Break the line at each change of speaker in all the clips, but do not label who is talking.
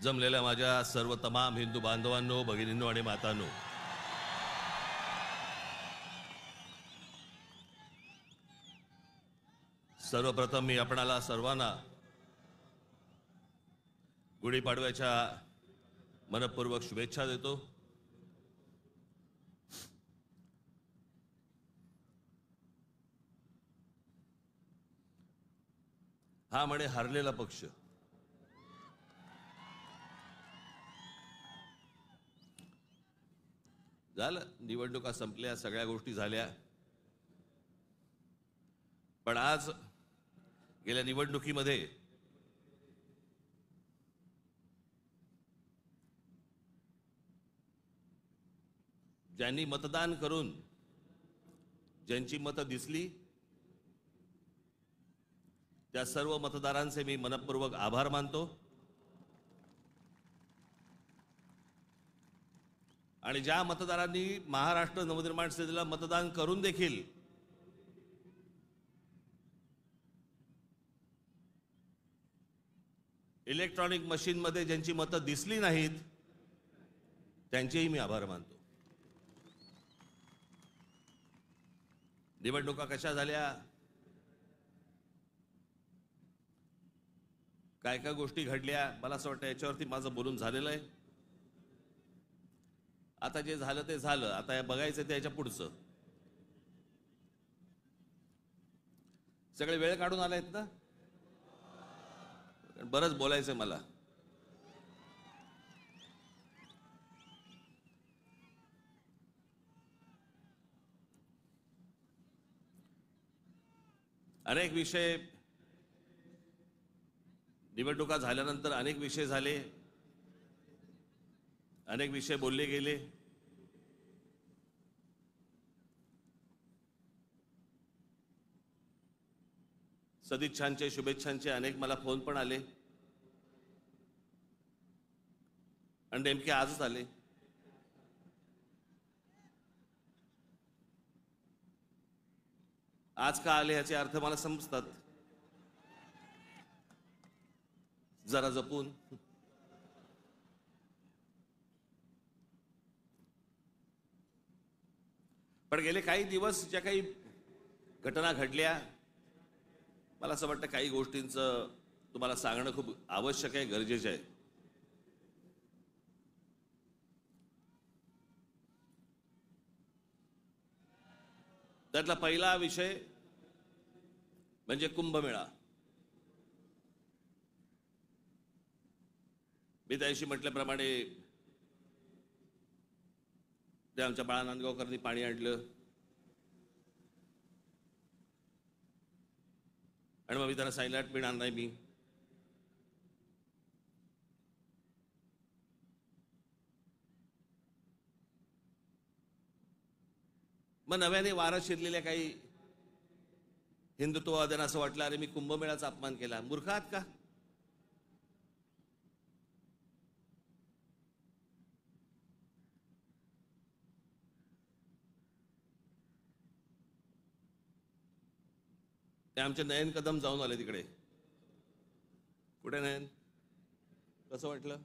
जमलेल्या माझ्या सर्व तमाम हिंदू बांधवांनो, भगिनींनो आणि मातांनो, सर्वप्रथम मी आपणाला सर्वांना गुढीपाडव्याच्या मनपूर्वक शुभेच्छा देतो। हा म्हणे हरलेला पक्ष, झालं, निवडणुका संपल्या, सगळ्या गोष्टी झाल्या, पण आज गेल्या निवडणुकीमध्ये ज्यांनी मतदान करून ज्यांची मतं दिसली त्या सर्व मतदारांचे मी मनपूर्वक आभार मानतो। आणि ज्या मतदारांनी महाराष्ट्र नवनिर्माण सेनेला मतदान करून देखील इलेक्ट्रॉनिक मशीनमध्ये ज्यांची मतं दिसली नाहीत त्यांचेही मी आभार मानतो। निवडणुका कशा झाल्या, काय काय गोष्टी घडल्या, मला असं वाटतं याच्यावरती माझं बोलून झालेलं आहे। आता जे झालं ते झालं, आता हे बघायचं ते याच्या पुढचं। सगळे वेळ काढून आलायत ना, बरंच बोलायचं मला। अनेक विषय, निवडणुका झाल्यानंतर अनेक विषय झाले, अनेक विषय बोलले गेले। सदिच्छांचे, शुभेच्छांचे अनेक मला फोन पण आले आणि नेमके आजच आले। आज का आले याचे अर्थ मला समजतात, जरा जपून। पण गेले काही दिवस ज्या काही घटना घडल्या, मला असं वाटतं काही गोष्टींचं तुम्हाला सांगणं खूप आवश्यक आहे, गरजेचं आहे। त्यातला पहिला विषय म्हणजे कुंभमेळा। मी त्याशी म्हटल्याप्रमाणे ते आमच्या बाळा नांदगावकरांनी पाणी आणलं आणि मग मी त्यांना सांगितलं पिणार नाही मी। मग नव्याने वारं शिरलेल्या काही हिंदुत्ववाद्यांना असं वाटलं, अरे मी कुंभमेळ्याचा अपमान केला। मूर्ख आहात का? ते आमचे नयन कदम जाऊन आले तिकडे। कुठे नयन? कसं वाटलं?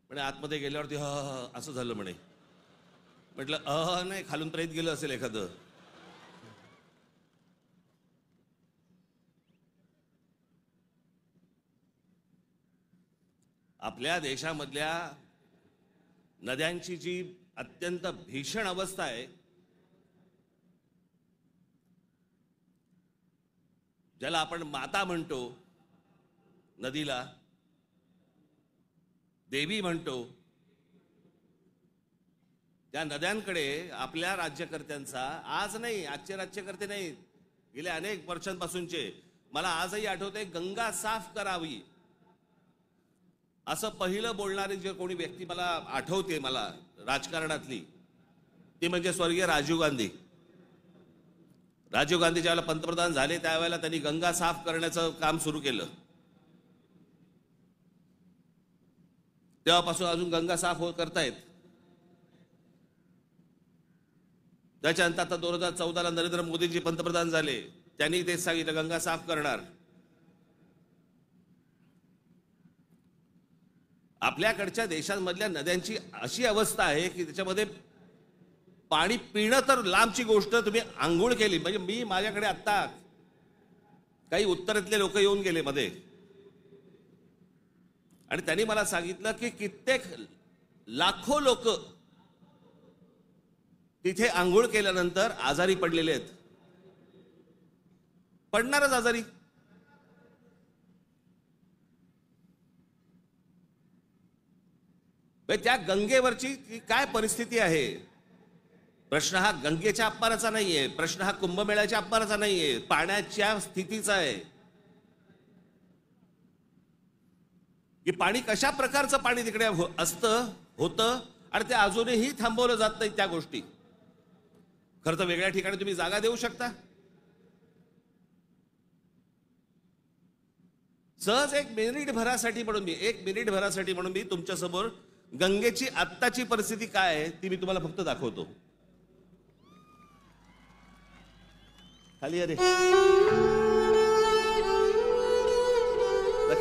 म्हणे आतमध्ये गेल्यावरती असं झालं म्हणे। म्हटलं नाही, खालून प्रेत गेलं असेल एखादं। आपल्या देशामधल्या नद्यांची जी अत्यंत भीषण अवस्था आहे, ज्याला आपण माता म्हणतो, नदीला देवी म्हणतो, त्या नद्यांकडे आपल्या राज्यकर्त्यांचा, आज नाही, आजचे राज्यकर्ते नाही, गेल्या अनेक वर्षांपासूनचे, मला आजही आठवते, गंगा साफ करावी असं पहिलं बोलणारी जे कोणी व्यक्ती मला आठवते, मला राजकारणातली, ती म्हणजे स्वर्गीय राजीव गांधी। राजीव गांधी ज्यावेळेला पंतप्रधान झाले त्यावेळेला त्यांनी गंगा साफ करण्याचं काम सुरू केलं। तेव्हापासून अजून गंगा साफ करतायत। त्याच्यानंतर आता 2014ला नरेंद्र मोदीजी पंतप्रधान झाले, त्यांनी तेच सांगितलं गंगा साफ करणार। आपल्याकडच्या देशांमधल्या नद्यांची अशी अवस्था आहे की त्याच्यामध्ये पाणी पिणं तर लांबची गोष्ट, तुम्ही आंघोळ केली म्हणजे मी माझ्याकडे आत्ता काही उत्तरेतले लोक येऊन गेले मध्ये आणि त्यांनी मला सांगितलं की कित्येक लाखो लोक तिथे आंघोळ केल्यानंतर आजारी पडलेले आहेत. पडणारच आजारी. त्या गंगेवरची काय परिस्थिती आहे. प्रश्न हा गंगेच्या अपमानाचा नाहीये, प्रश्न हा कुंभमेळ्याच्या अपमानाचा नाहीये, पाण्याच्या स्थितीचा आहे की पाणी कशा प्रकारचं पाणी तिकडे असतं होतं आणि ते अजूनही थांबवलं जात नाही त्या गोष्टी. खरं तर वेगळ्या ठिकाणी तुम्ही जागा देऊ शकता. सहज एक मिनिट भरासाठी म्हणून मी तुमच्या समोर गंगेची आत्ताची परिस्थिती काय आहे ती मी तुम्हाला फक्त दाखवतो. खाली अरे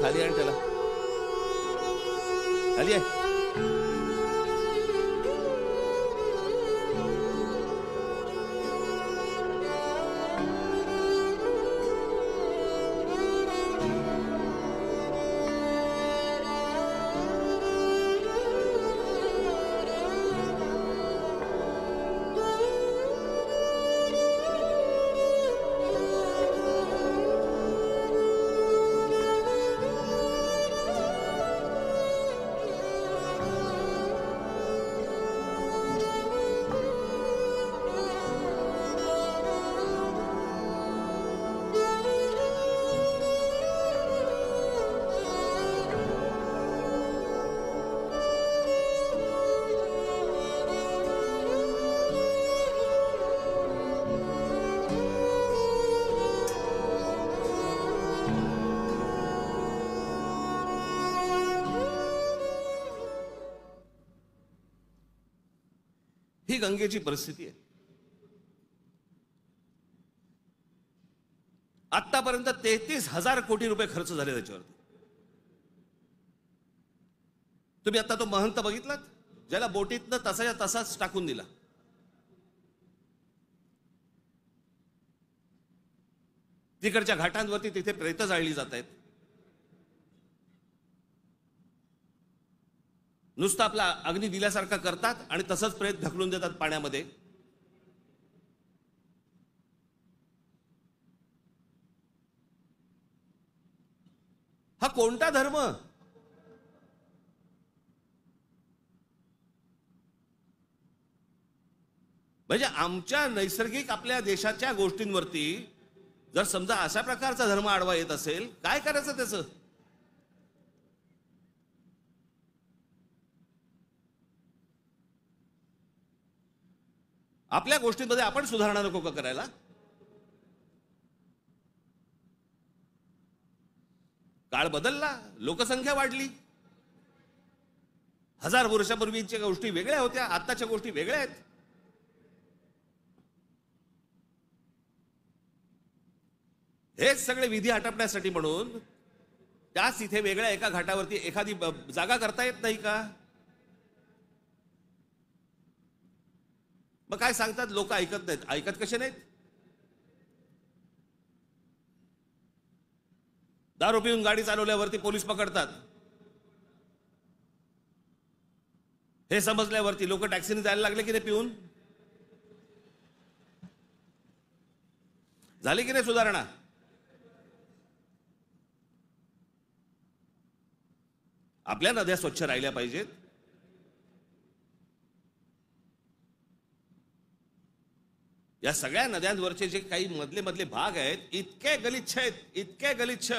खाली आण त्याला, खाली आहे. ही गंगेची परिस्थिती आहे. आतापर्यंत 33,000 कोटी रुपये खर्च झाले त्याच्यावरती. तुम्ही आता तो महंत बघितलात ज्याला बोटीतनं तसाच्या तसाच टाकून दिला. तिकडच्या घाटांवरती तिथे प्रेतं जाळली जात आहेत. नुसतं आपला अग्नी दिल्यासारखा करतात आणि तसंच प्रेत ढकलून देतात पाण्यामध्ये. हा कोणता धर्म. म्हणजे आमच्या नैसर्गिक आपल्या देशाच्या गोष्टींवरती जर समजा अशा प्रकारचा धर्म आडवा येत असेल, काय करायचं त्याचं. आपल्या गोष्टींमध्ये आपण सुधारणा नको का करायला. काळ बदलला, लोकसंख्या वाढली. 1000 वर्षापूर्वीच्या गोष्टी वेगळ्या होत्या, आताच्या गोष्टी वेगळ्या आहेत. हेच सगळे विधी आटपण्यासाठी म्हणून त्याच इथे वेगळ्या एका घाटावरती एखादी जागा करता येत नाही का. मग काय सांगतात लोक ऐकत नाहीत. ऐकत कसे नाहीत. दारू पिऊन गाडी चालवल्यावरती पोलीस पकडतात. हे समजल्यावरती लोक टॅक्सीने जायला लागले की नाही पिऊन. झाली की नाही सुधारणा. आपल्या नद्या स्वच्छ राहिल्या पाहिजेत. या सगळ्या नद्यांवरचे जे काही मधले मधले भाग आहेत इतके गलिच्छ आहेत, इतके गलिच्छ.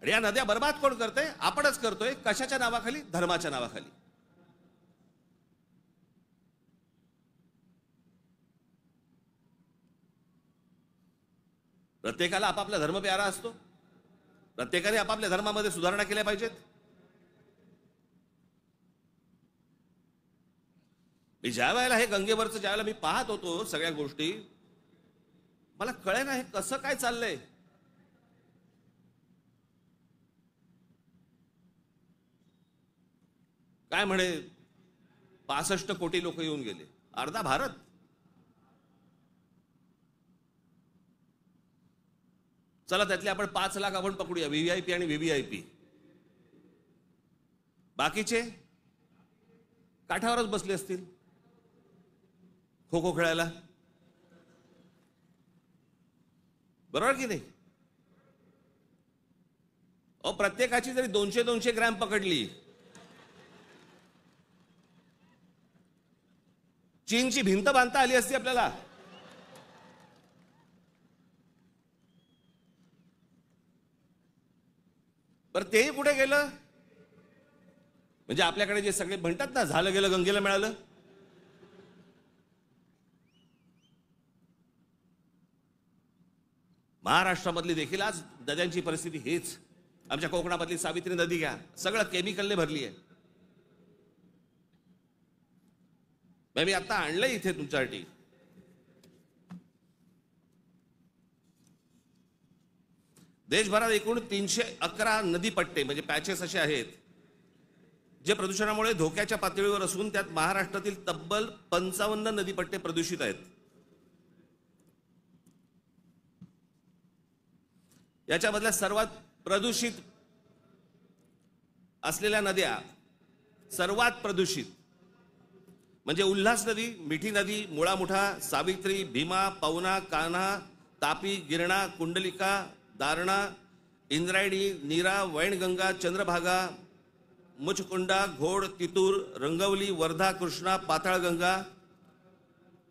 आणि या नद्या बर्बाद कोण करतोय. आपणच करतोय. कशाच्या नावाखाली. धर्माच्या नावाखाली. प्रत्येकाला आपापला धर्म प्यारा असतो. प्रत्येकाने आपापल्या धर्मामध्ये सुधारणा केल्या पाहिजेत. मी ज्या वेळेला हे गंगेवरचं ज्यावेळेला मी पाहत होतो सगळ्या गोष्टी, मला कळेना हे कसं काय चाललंय. काय म्हणे 65 कोटी लोक येऊन गेले, अर्धा भारत. चला त्यातले आपण 5 लाख आपण पकडूया, व्हीव्हीआयपी आणि व्हीव्हीआयपी. बाकीचे काठावरच बसले असतील खो खो खेळायला, बरोबर की नाही? प्रत्येकाची जरी 200-200 ग्रॅम पकडली, चीनची भिंत बांधता आली असती आपल्याला. बरं तेही कुठे गेलं? म्हणजे आपल्याकडे जे सगळे म्हणतात ना, झालं गेलं गंगेला मिळालं. महाराष्ट्रामधली देखील आज नद्यांची परिस्थिती हेच. आमच्या कोकणामधली सावित्री नदी घ्या, सगळं केमिकलने भरली आहे. मी आता आणलंय इथे तुमच्यासाठी. देशभरात एकूण 311 नदीपट्टे म्हणजे पॅचेस असे आहेत जे प्रदूषणामुळे धोक्याच्या पातळीवर असून त्यात महाराष्ट्रातील तब्बल 55 नदीपट्टे प्रदूषित आहेत. याच्यामधल्या सर्वात प्रदूषित असलेल्या नद्या, सर्वात प्रदूषित म्हणजे उल्हास नदी, मिठी नदी, मुळामुठा, सावित्री, भीमा, पवना, कान्हा, तापी, गिरणा, कुंडलिका, दारणा, इंद्रायणी, नीरा, वैनगंगा, चंद्रभागा, मुचकुंडा, घोड, तितूर, रंगवली, वर्धा, कृष्णा, पाताळगंगा,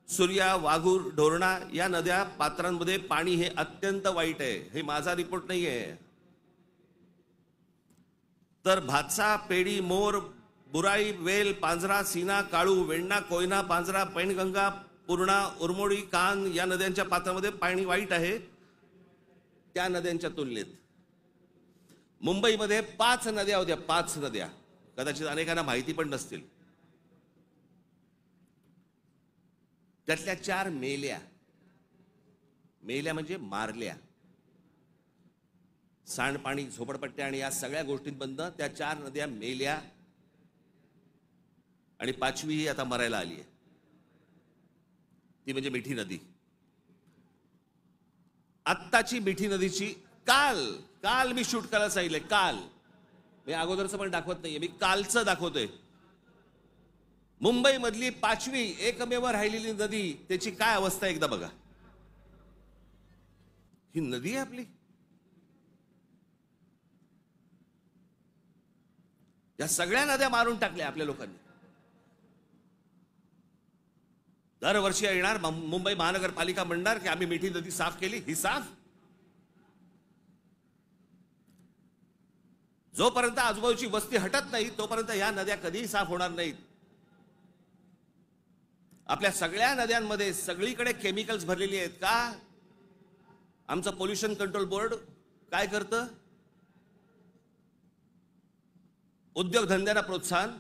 सूर्या, वाघूर, ढोरणा या नद्या पात्रांमध्ये पाणी हे अत्यंत वाईट आहे. हे माझा रिपोर्ट नाही आहे. तर भातसा, पेडी, मोर, बुराई, वेल, पांझरा, सीना, काळू, वेण्णा, कोयना, पांझरा, पैनगंगा, पूर्णा, उरमोडी, कान या नद्यांच्या पात्रामध्ये पाणी वाईट आहे. त्या नद्यांच्या तुलनेत मुंबईमध्ये 5 नद्या होत्या, 5 नद्या, कदाचित अनेकांना माहिती पण नसतील. त्यातल्या 4 मेल्या. मेल्या म्हणजे मारल्या. सांडपाणी, झोपडपट्ट्या आणि या सगळ्या गोष्टींबद्दल त्या 4 नद्या मेल्या आणि 5वी ही आता मरायला आली आहे. ती म्हणजे मिठी नदी. आत्ताची मिठी नदीची काल मी शूट करायला सांगितलंय. काल मी अगोदरचं पण दाखवत नाहीये, मी कालचं दाखवतोय. मुंबई मधली 5वी एकमेव राहिलेली नदी, त्याची काय अवस्था एकदा बघा. ही नदी आहे आपली. या सगळ्या नद्या मारून टाकल्या आपल्या लोकांनी. दरवर्षी येणार मुंबई महानगरपालिका म्हणणार की आम्ही मिठी नदी साफ केली. ही साफ? जोपर्यंत आजूबाजूची वस्ती हटत नाही तोपर्यंत या नद्या कधीही साफ होणार नाहीत. आपल्या सगळ्या नद्यांमध्ये सगळीकडे केमिकल्स भरलेली आहेत. का? आमचं पोल्युशन कंट्रोल बोर्ड काय करतं? उद्योगधंद्यांना प्रोत्साहन,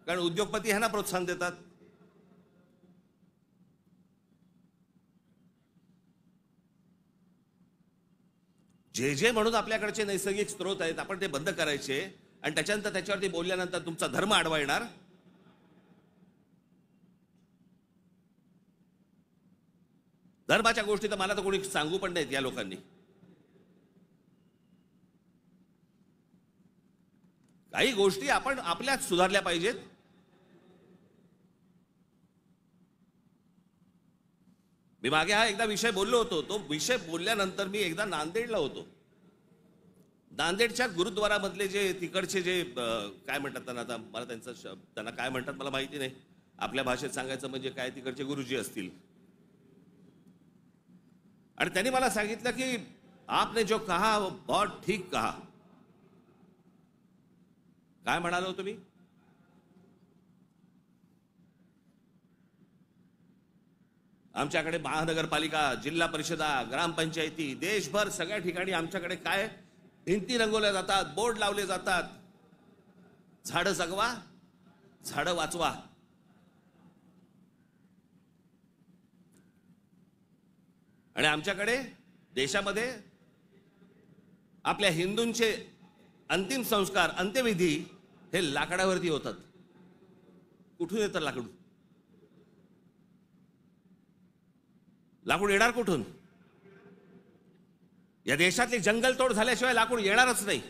कारण उद्योगपती ह्यांना प्रोत्साहन देतात. जे म्हणून आपल्याकडचे नैसर्गिक स्रोत आहेत आपण ते बंद करायचे आणि त्याच्यानंतर त्याच्यावरती बोलल्यानंतर तुमचा धर्म आडवा येणार. धर्माच्या गोष्टी तर मला तर कोणी सांगू पण नाहीत या लोकांनी. काही गोष्टी आपण आपल्यात सुधारल्या पाहिजेत. मी मागे हा एकदा विषय बोललो होतो. तो विषय बोलल्यानंतर मी एकदा नांदेडला होतो. नांदेडच्या गुरुद्वारामधले जे तिकडचे जे काय म्हणतात त्यांना, आता मला त्यांना काय म्हणतात मला माहिती नाही. आपल्या भाषेत सांगायचं म्हणजे काय, तिकडचे गुरुजी असतील. आणि त्यांनी मला सांगितलं की आपने जो कहा वो बहुत ठीक कहा. काय म्हणालो तुम्ही? आमच्याकडे महानगरपालिका, जिल्हा परिषदा, ग्रामपंचायती, देशभर सगळ्या ठिकाणी आमच्याकडे काय भिंती रंगवल्या जातात, बोर्ड लावले जातात. झाडं जगवा, झाडं वाचवा. आणि आमच्याकडे देशामध्ये आपल्या हिंदूंचे अंतिम संस्कार, अंत्यविधी हे लाकडावरती होतात. कुठून येतं लाकूड? लाकूड येणार कुठून? या देशातली जंगलतोड झाल्याशिवाय लाकूड येणारच नाही.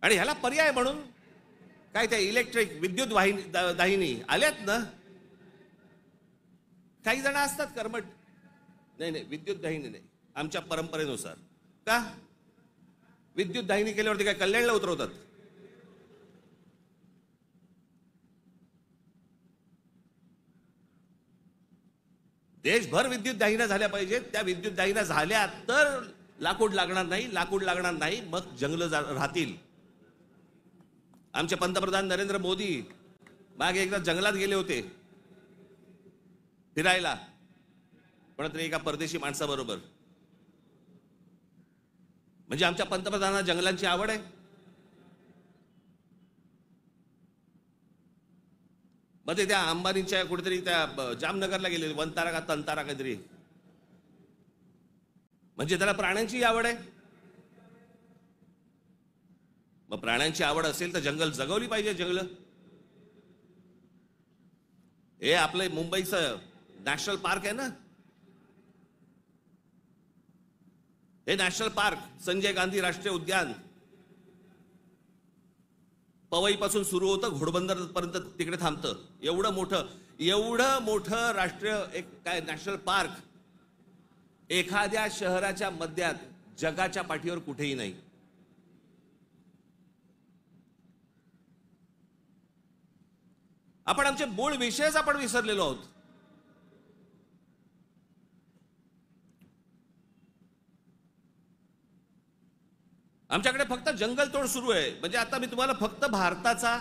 आणि ह्याला पर्याय म्हणून काय त्या इलेक्ट्रिक विद्युत दाहिनी आल्यात ना. काही जण असतात कर्मठ, नाही नाही विद्युत दाहिनी नाही, आमच्या परंपरेनुसार. का विद्युत दाहिनी केल्यावरती काय कल्याणला उतरवतात? देशभर विद्युत दाहिन्या झाल्या पाहिजेत. त्या विद्युत दाहिन्या झाल्या तर लाकूड लागणार नाही, लाकूड लागणार नाही, मग जंगल राहतील. आमचे पंतप्रधान नरेंद्र मोदी मागे एकदा जंगलात गेले होते फिरायला, कोणतरी एका परदेशी माणसाबरोबर. म्हणजे आमच्या पंतप्रधानांना जंगलांची आवड आहे. मग ते त्या अंबानीच्या कुठेतरी त्या जामनगरला गेले, वनतारा का तंतारा काहीतरी. म्हणजे त्याला प्राण्यांची आवड आहे. मग प्राण्यांची आवड असेल तर जंगल जगवली पाहिजे. जंगल हे आपलं मुंबईचं नॅशनल पार्क आहे ना, हे नॅशनल पार्क संजय गांधी राष्ट्रीय उद्यान पवई पासून सुरू होतं, घोडबंदर पर्यंत तिकडे थांबतं. एवढं मोठं राष्ट्रीय एक काय नॅशनल पार्क एखाद्या शहराच्या मध्यात जगाच्या पाठीवर कुठेही नाही. आपण आमचे मूळ विषयच आपण विसरलेलो आहोत. आमच्याकडे फक्त जंगलतोड सुरू आहे. म्हणजे आता मी तुम्हाला फक्त भारताचा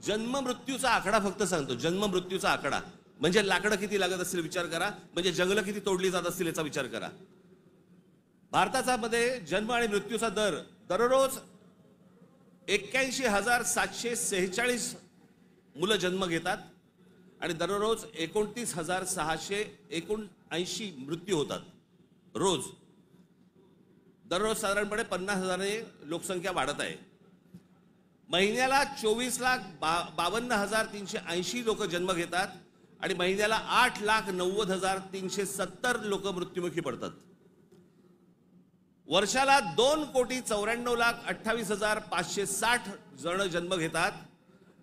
जन्म मृत्यूचा आकडा फक्त सांगतो. जन्म मृत्यूचा आकडा म्हणजे लाकडं किती लागत असतील विचार करा, म्हणजे जंगलं किती तोडली जात असतील याचा विचार करा. भारताचा मध्ये जन्म आणि मृत्यूचा दर दररोज 81,746 मुलं जन्म घेतात आणि दररोज 29,679 मृत्यू होतात रोज. दररोज साधारणपणे 50,000 लोकसंख्या वाढत आहे. महिन्याला 24,52,380 लोक जन्म घेतात आणि महिन्याला 8,90,370 लोक मृत्युमुखी पडतात. वर्षाला 2,94,28,560 जण जन्म घेतात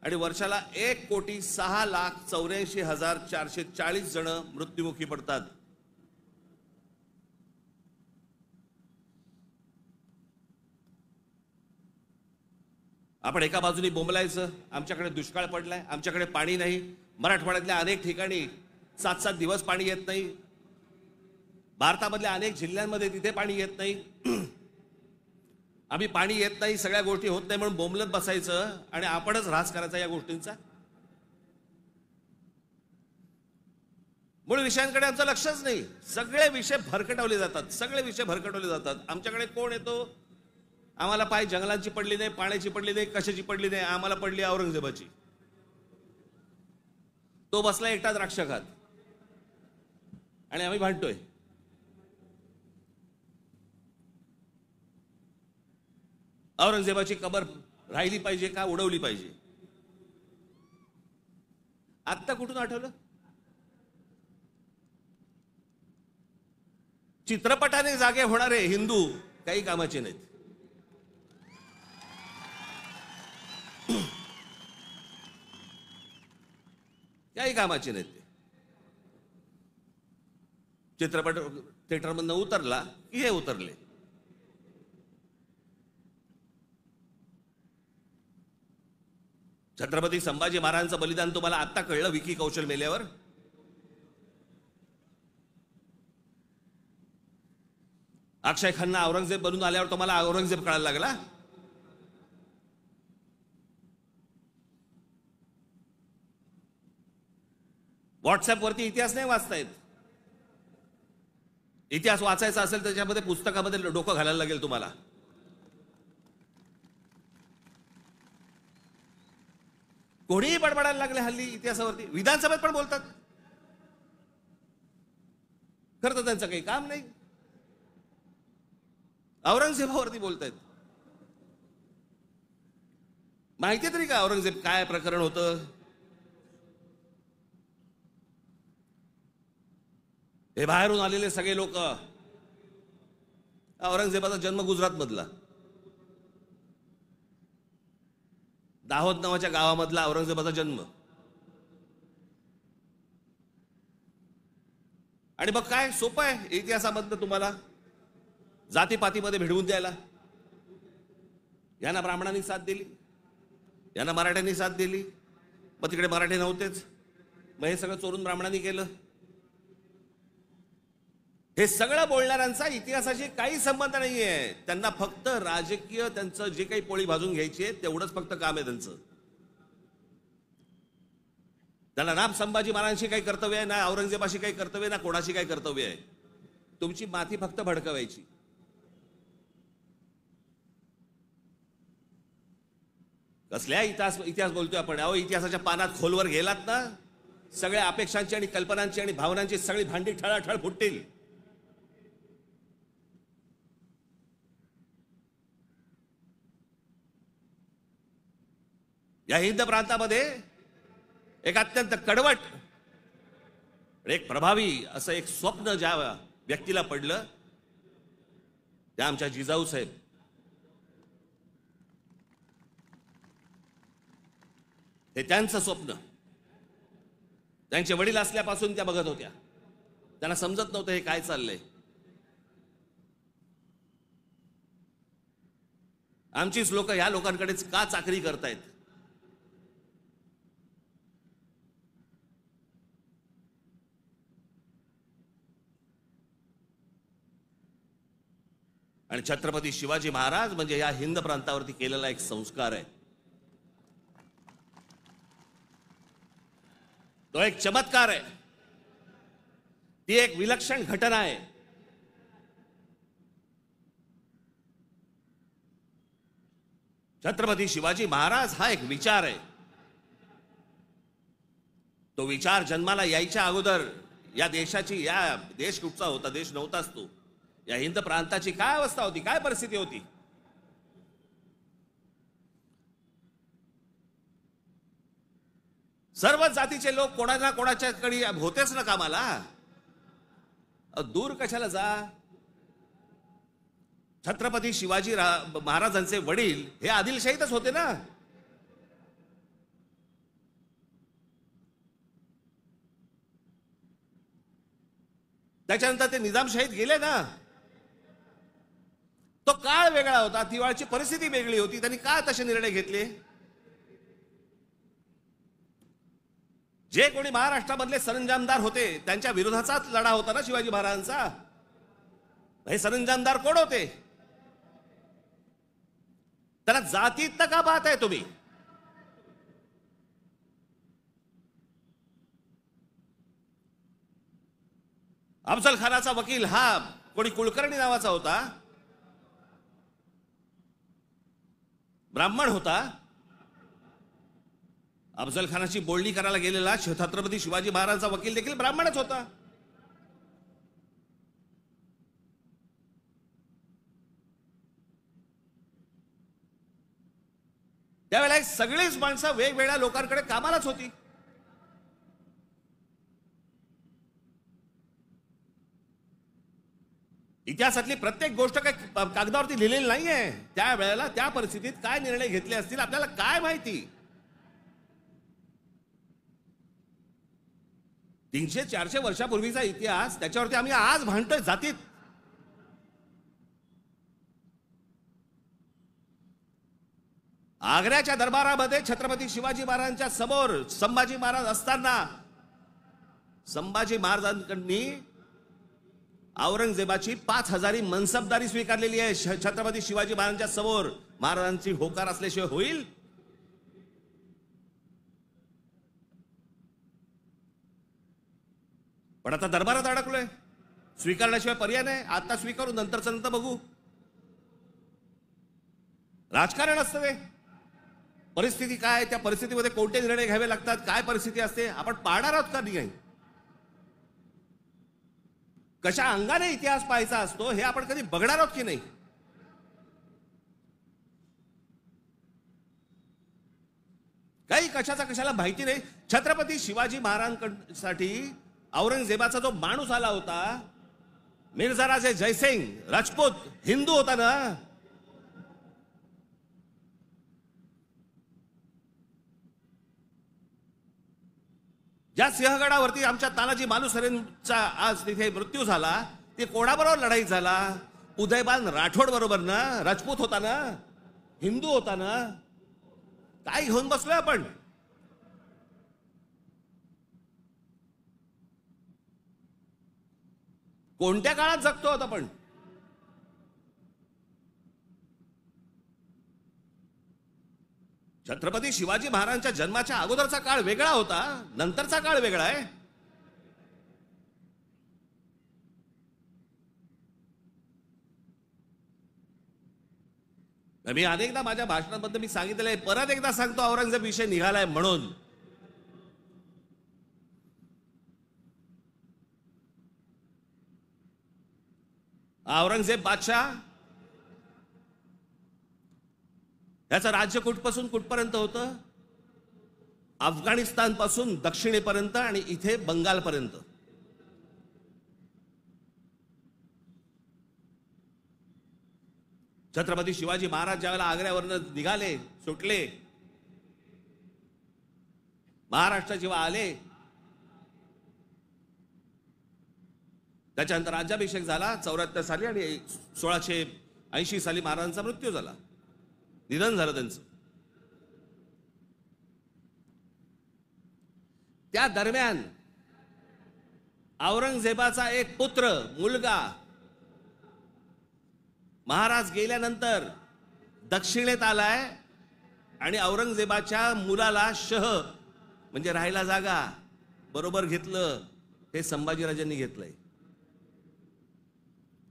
आणि वर्षाला 1,06,84,440 जण मृत्युमुखी पडतात. आपण एका बाजूने बोंबलायचं, आमच्याकडे दुष्काळ पडलाय, आमच्याकडे पाणी नाही. मराठवाड्यातल्या अनेक ठिकाणी 7-7 दिवस पाणी येत नाही. भारतामधल्या अनेक जिल्ह्यांमध्ये तिथे पाणी येत नाही. आम्ही पाणी येत नाही, सगळ्या गोष्टी होत नाही म्हणून बोंबलत बसायचं आणि आपणच ऱ्हास करायचा या गोष्टींचा. मूळ विषयांकडे आमचं लक्षच नाही. सगळे विषय भरकटवले जातात, सगळे विषय भरकटवले जातात. आमच्याकडे कोण येतो, आम्हाला पाय जंगलांची पडली नाही, पाण्याची पडली नाही, कशाची पडली नाही, आम्हाला पडली औरंगजेबाची. तो बसला एकटा द्राक्ष खात आणि आम्ही भांडतोय. औरंगजेबाची कबर राहिली पाहिजे का उडवली पाहिजे? आत्ता कुठून आठवलं? चित्रपटाने जागे होणारे हिंदू काही कामाचे नाहीत. काही कामाचे नाहीत ते. चित्रपट थिएटरमधनं उतरला की हे उतरले. छत्रपती संभाजी महाराजांचं बलिदान तुम्हाला आत्ता कळलं विकी कौशल मेल्यावर? अक्षय खन्ना औरंगजेब बनून आल्यावर तुम्हाला औरंगजेब कळायला लागला? व्हॉट्सअप वरती इतिहास नाही वाचतायत. इतिहास वाचायचा असेल त्याच्यामध्ये पुस्तकामध्ये डोकं घालायला लागेल तुम्हाला. कोणीही बडबडायला लागले हल्ली इतिहासावरती. विधानसभेत पण बोलतात. खरं तर त्यांचं काही काम नाही. औरंगजेबावरती बोलतायत. माहिती तरी का औरंगजेब काय प्रकरण होतं? हे बाहेरून आलेले सगळे लोक, औरंगजेबाचा जन्म गुजरात मधला, दाहोद नावाच्या गावामधला औरंगजेबाचा जन्म. आणि मग काय सोपं आहे इतिहासामधनं तुम्हाला जातीपातीमध्ये भिडवून द्यायला. यांना ब्राह्मणांनी साथ दिली, यांना मराठ्यांनी साथ दिली, मग तिकडे मराठी नव्हतेच, मग हे सगळं चोरून ब्राह्मणांनी केलं. हे सगळं बोलणाऱ्यांचा इतिहासाशी काही संबंध नाहीये. त्यांना फक्त राजकीय त्यांचं जे काही पोळी भाजून घ्यायची आहे तेवढंच फक्त काम आहे त्यांचं. त्यांना ना संभाजी महाराजांशी काही कर्तव्य आहे, ना औरंगजेबाशी काही कर्तव्य आहे, ना कोणाशी काही कर्तव्य आहे. तुमची माथी फक्त भडकवायची. कसल्या इतिहास बोलतोय आपण? अहो, इतिहासाच्या पानात खोलवर गेलात ना, सगळ्या अपेक्षांची आणि कल्पनांची आणि भावनांची सगळी भांडी ठळाठळ फुटतील. या हिंद प्रांतामध्ये एक अत्यंत कडवट, एक प्रभावी असं एक स्वप्न ज्या व्यक्तीला पडलं त्या आमच्या जिजाऊ साहेब. हे त्यांचं स्वप्न त्यांचे वडील असल्यापासून त्या बघत होत्या. त्यांना समजत नव्हतं हे काय चाललंय. आमचीच लोक या लोकांकडेच का चाकरी करतायत? आणि छत्रपती शिवाजी महाराज म्हणजे या हिंद प्रांतावरती केलेला एक संस्कार आहे. तो एक चमत्कार आहे. ती एक विलक्षण घटना आहे. छत्रपती शिवाजी महाराज हा एक विचार आहे. तो विचार जन्माला यायच्या अगोदर या देशाची, या देश कुठचा होता? देश नव्हताच तो. या हिंद प्रांताची काय अवस्था होती, काय परिस्थिती होती? सर्व जातीचे लोक कोणाला कोणाच्याकडे होतेच ना कामाला. दूर कशाला जा. छत्रपती शिवाजी महाराजांचे वडील हे आदिलशाहीतच होते ना. त्याच्यानंतर ते निजामशाहीत गेले ना. तो काळ वेगळा होता, तिवाळची परिस्थिती वेगळी होती. त्यांनी का तसे निर्णय घेतले? जे कोणी महाराष्ट्रामधले सरंजामदार होते त्यांच्या विरोधाचाच लढा होता ना शिवाजी महाराजांचा. हे सरंजामदार कोण होते? त्याला जातीत का पाहताय तुम्ही? अफजल खानाचा वकील हा कोणी कुलकर्णी नावाचा होता, ब्राह्मण होता. अफजल खानाची बोलणी करायला गेलेला छत्रपती शिवाजी महाराजांचा वकील देखील ब्राह्मणच होता. त्यावेळेला सगळीच माणसं वेगवेगळ्या लोकांकडे कामालाच होती. इतिहासातली प्रत्येक गोष्ट काही कागदावरती लिहिलेली नाहीये. त्यावेळेला त्या परिस्थितीत काय निर्णय घेतले असतील आपल्याला काय माहिती. 300-400 वर्षापूर्वीचा इतिहास, त्याच्यावरती आम्ही आज भांडतोय जातीत. आग्र्याच्या दरबारामध्ये छत्रपती शिवाजी महाराजांच्या समोर संभाजी महाराज असताना संभाजी महाराजांकडनी औरंगजेबाची 5000 मनसबदारी स्वीकारलेली आहे. छत्रपती शिवाजी महाराजांच्या समोर महाराजांची होकार असल्याशिवाय होईल? पण आता दरबारात अडकलोय, स्वीकारण्याशिवाय पर्याय नाही. आता स्वीकारू, नंतरचं नंतर बघू. राजकारण असतं ते. परिस्थिती काय, त्या परिस्थितीमध्ये कोणते निर्णय घ्यावे लागतात, काय परिस्थिती असते, आपण पाहणार आहोत का नाही? कशा अंगाने इतिहास पाहायचा असतो हे आपण कधी बघणार आहोत की नाही? काही कशाचा कशाला माहिती नाही. छत्रपती शिवाजी महाराजांसाठी औरंगजेबाचा जो माणूस आला होता, मिर्झा राजे जयसिंग राजपूत, हिंदू होता ना. ज्या सिंहगडावरती आमच्या तानाजी मालुसरेंचा आज तिथे मृत्यू झाला, ते कोणाबरोबर लढाई झाला? उदयबान राठोड बरोबर ना. राजपूत होता ना, हिंदू होता ना. काय घेऊन बसलोय आपण? कोणत्या काळात जगतो आहोत आपण? छत्रपती शिवाजी महाराजांच्या जन्माच्या अगोदरचा काळ वेगळा होता, नंतरचा काळ वेगळा आहे. मी अनेकदा माझ्या भाषणांमध्ये मी सांगितलेलं आहे, परत एकदा सांगतो, औरंगजेब विषय निघालाय म्हणून. औरंगजेब बादशाह याचं राज्य कुठपासून कुठपर्यंत होतं? अफगाणिस्तान पासून दक्षिणेपर्यंत आणि इथे बंगालपर्यंत. छत्रपती शिवाजी महाराज ज्यावेळेला आग्र्यावरनं निघाले, सुटले, महाराष्ट्र जेव्हा आले, त्याच्यानंतर राज्याभिषेक झाला 74 साली आणि 1680 साली महाराजांचा मृत्यू झाला, निधन झालं त्यांचं. त्या दरम्यान औरंगजेबाचा एक पुत्र, मुलगा, महाराज गेल्यानंतर दक्षिणेत आलाय आणि औरंगजेबाच्या मुलाला म्हणजे राहायला जागा बरोबर घेतलं. हे संभाजीराजांनी घेतलंय.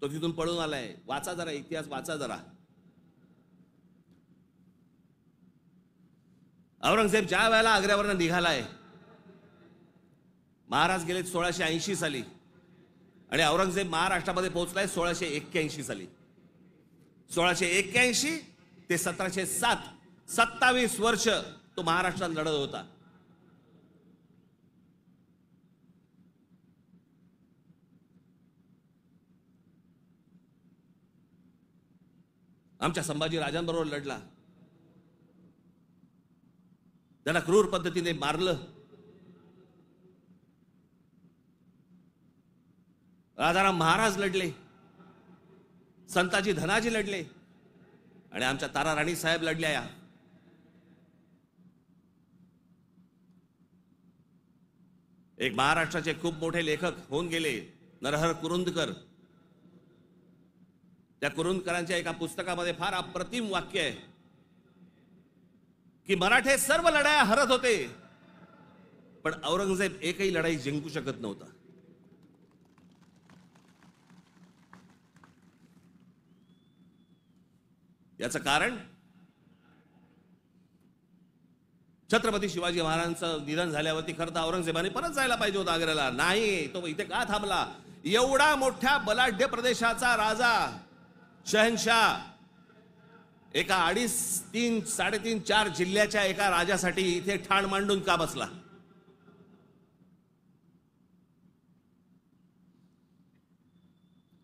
तो तिथून पळून आलाय. वाचा जरा इतिहास, वाचा जरा. औरंगजेब ज्या वेळेला आग्र्यावरनं निघालाय, महाराज गेले 1680 साली आणि औरंगजेब महाराष्ट्रामध्ये पोहोचलाय 1681 साली. 1681 ते 1707, 27 वर्ष तो महाराष्ट्रात लढत होता. आमच्या संभाजी राजांबरोबर लढला. त्यांना क्रूर पद्धतीने मारलं. राजाराम महाराज लढले, संताजी धनाजी लढले आणि आमच्या तारा राणी साहेब लढल्या. या एक महाराष्ट्राचे खूप मोठे लेखक होऊन गेले, नरहर कुरुंदकर. त्या कुरुंदकरांच्या एका पुस्तकामध्ये फार अप्रतिम वाक्य आहे की मराठे सर्व लढाया हरत होते, पण औरंगजेब एकही लढाई जिंकू शकत नव्हता. याचं कारण छत्रपती शिवाजी महाराजांचं निधन झाल्यावरती खरं तर औरंगजेबाने परत जायला पाहिजे होता आग्र्याला. नाही, तो इथे का थांबला? एवढा मोठ्या बलाढ्य प्रदेशाचा राजा, शहनशाह, एका 2.5, 3, 3.5, 4 जिल्ह्याच्या एका राजासाठी इथे ठाण मांडून का बसला?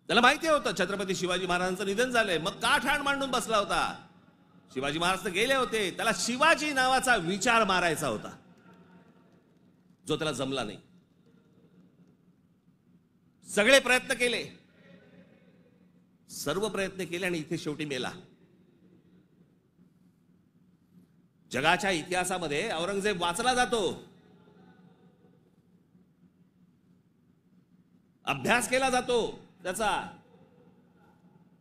त्याला माहिती होतं छत्रपती शिवाजी महाराजांचं निधन झालंय, मग का ठाण मांडून बसला होता? शिवाजी महाराज तर गेले होते, त्याला शिवाजी नावाचा विचार मारायचा होता, जो त्याला जमला नाही. सगळे प्रयत्न केले, सर्व प्रयत्न केले आणि इथे शेवटी मेला. जगाच्या इतिहासामध्ये औरंगजेब वाचला जातो, अभ्यास केला जातो त्याचा,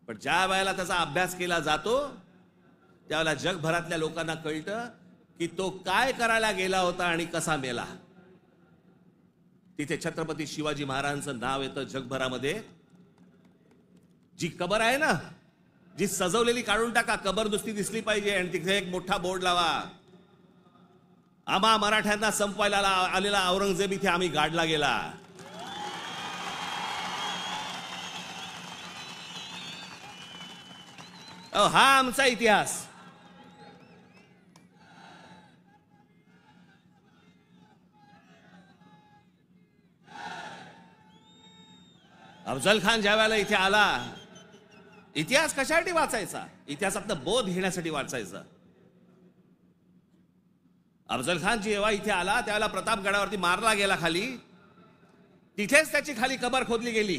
पण ज्या वेळेला त्याचा अभ्यास केला जातो त्यावेळेला जगभरातल्या लोकांना कळतं की तो काय करायला गेला होता आणि कसा मेला. तिथे छत्रपती शिवाजी महाराजांचं नाव येतं जगभरामध्ये. जी कबर आहे ना, जी सजवलेली काढून टाका, कबर नुसती दिसली पाहिजे आणि तिथे एक मोठा बोर्ड लावा, आम्हा मराठ्यांना संपवायला आलेला औरंगजेब इथे आम्ही गाडला गेला. हा आमचा इतिहास. अफजल खान ज्या वेळेला इथे आला, इतिहास कशासाठी वाचायचा? इतिहासातनं बोध घेण्यासाठी वाचायचा. अफजल खान जेव्हा इथे आला त्यावेळेला प्रतापगडावरती मारला गेला खाली, तिथेच त्याची खाली कबर खोदली गेली,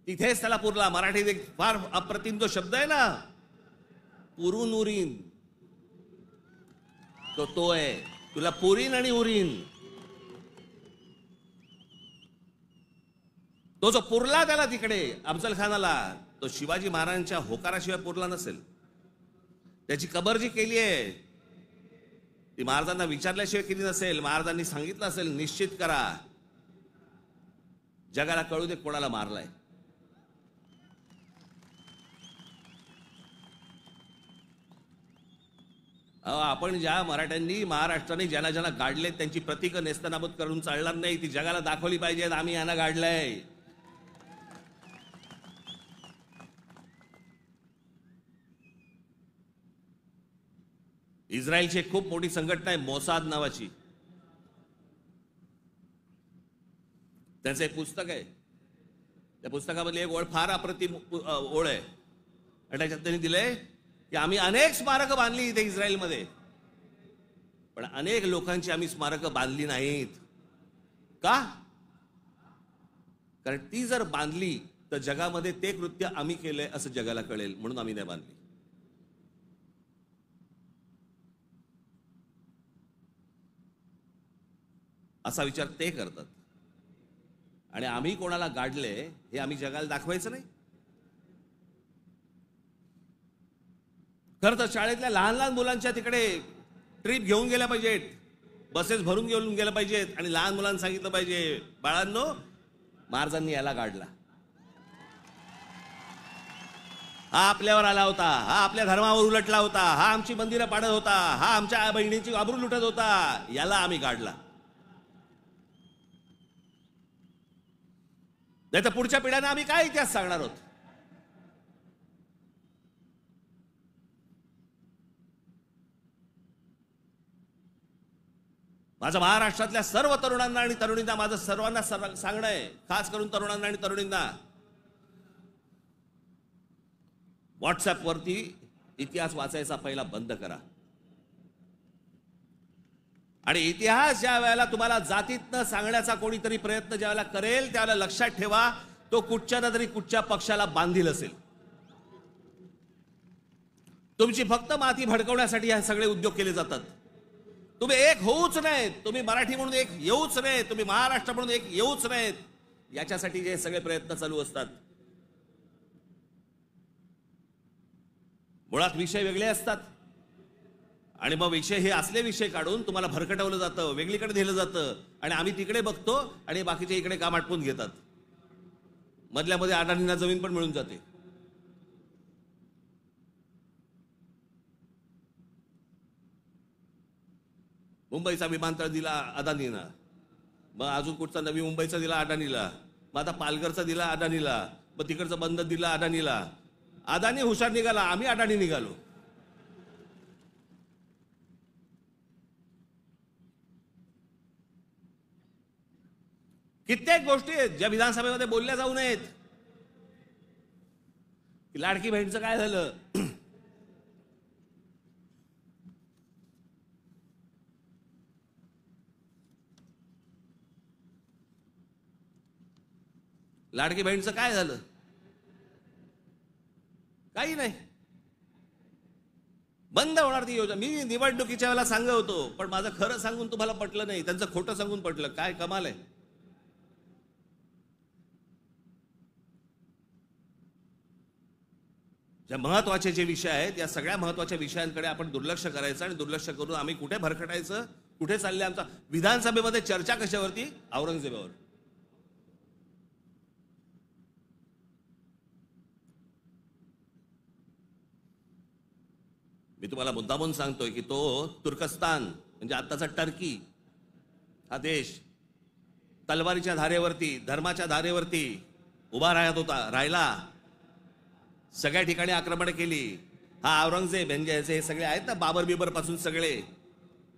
तिथेच त्याला पुरला. मराठीत एक फार अप्रतिम जो शब्द आहे ना, पुरून उरीन, तो आहे. तुला पुरीन आणि उरीन. तो जो पुरला त्याला तिकडे अफजल खानाला, तो शिवाजी महाराजांच्या होकाराशिवाय पुरला नसेल. त्याची कबर जी केली आहे ती महाराजांना विचारल्याशिवाय केली नसेल. महाराजांनी सांगितलं असेल, निश्चित करा, जगाला कळू दे कोणाला मारलाय. आपण ज्या मराठ्यांनी महाराष्ट्राने ज्यांना ज्यांना गाडले त्यांची प्रतीकं नेस्तनाबूत करून चालणार नाही. ती जगाला दाखवली पाहिजेत, आम्ही यांना गाडलंय. इस्रायलची एक खूप मोठी संघटना आहे मोसाद नावाची. त्यांचं एक पुस्तक आहे. त्या पुस्तकामधली एक ओळ फार अप्रतिम ओळ आहे. आणि त्याच्यात त्यांनी दिलंय की आम्ही अनेक स्मारकं बांधली इथे इस्रायलमध्ये, पण अनेक लोकांची आम्ही स्मारकं बांधली नाहीत. का? कारण ती जर बांधली तर जगामध्ये ते कृत्य आम्ही केलंय असं जगाला कळेल, म्हणून आम्ही नाही बांधली. असा विचार ते करतात. आणि आम्ही कोणाला गाडले हे आम्ही जगाला दाखवायचं नाही. खरं तर शाळेतल्या लहान लहान मुलांच्या तिकडे ट्रिप घेऊन गेल्या पाहिजेत, बसेस भरून घेऊन गेल्या पाहिजेत आणि लहान मुलांना सांगितलं पाहिजे, बाळांनो, महाराजांनी याला गाडला, हा आपल्यावर आला होता, हा आपल्या धर्मावर उलटला होता, हा आमची मंदिरं पाडत होता, हा आमच्या बहिणींची आबरू लुटत होता, याला आम्ही गाडला. नाही तर पुढच्या पिढ्यांना आम्ही काय इतिहास सांगणार आहोत? माझं महाराष्ट्रातल्या सर्व तरुणांना आणि तरुणींना माझं सर्वांना सांगणं आहे, खास करून तरुणांना आणि तरुणींना, व्हॉट्सअपवरती इतिहास वाचायचा पहिला बंद करा. आणि इतिहास ज्या वेळेला तुम्हाला जातीतनं सांगण्याचा कोणीतरी प्रयत्न ज्या वेळेला करेल त्यावेळेला लक्षात ठेवा, तो कुठच्या ना तरी कुठच्या पक्षाला बांधील असेल. तुमची फक्त माती भडकवण्यासाठी हे सगळे उद्योग केले जातात. तुम्ही एक होऊच नाहीत, तुम्ही मराठी म्हणून एक येऊच नाहीत, तुम्ही महाराष्ट्र म्हणून एक येऊच नाहीत, याच्यासाठी हे सगळे प्रयत्न चालू असतात. मुळात विषय वेगळे असतात आणि मग विषय हे असले विषय काढून तुम्हाला भरकटवलं जातं, वेगळीकडे नेलं जातं आणि आम्ही तिकडे बघतो आणि बाकीचे इकडे काम आटपून घेतात. मधल्या मध्ये अडाणींना जमीन पण मिळून जाते. मुंबईचा विमानतळ दिला अदानीला, मग अजून कुठचा नवी मुंबईचा दिला अदानीला, मग आता पालघरचा दिला अदानीला, मग तिकडचं बंद दिला अदानीला. अदानी हुशार निघाला, आम्ही अडाणी निघालो. कित्येक गोष्टी आहेत ज्या विधानसभेमध्ये बोलल्या जाऊ नयेत. लाडकी बहीणचं काय झालं? लाडकी बहीणचं काय झालं? काही नाही, बंद होणार ती योजना. मी निवडणुकीच्या वेळेला सांगत होतो, पण माझं खरं सांगून तुम्हाला पटलं नाही, त्यांचं खोटं सांगून पटलं. काय कमाल आहे. ज्या महत्वाचे जे विषय आहेत, या सगळ्या महत्वाच्या विषयांकडे आपण दुर्लक्ष करायचं आणि दुर्लक्ष करून आम्ही कुठे भरकटायचं, कुठे चालले आमचा. विधानसभेमध्ये चर्चा कशावरती? औरंगजेबावर. मी तुम्हाला मुद्दामून सांगतोय की तो तुर्कस्तान म्हणजे आत्ताचा टर्की हा देश तलवारीच्या धारेवरती, धर्माच्या धारेवरती उभा राहिला. सगळ्या ठिकाणी आक्रमण केली. हा औरंगजेब म्हणजे हे सगळे आहेत ना, बाबर बिबर पासून सगळे,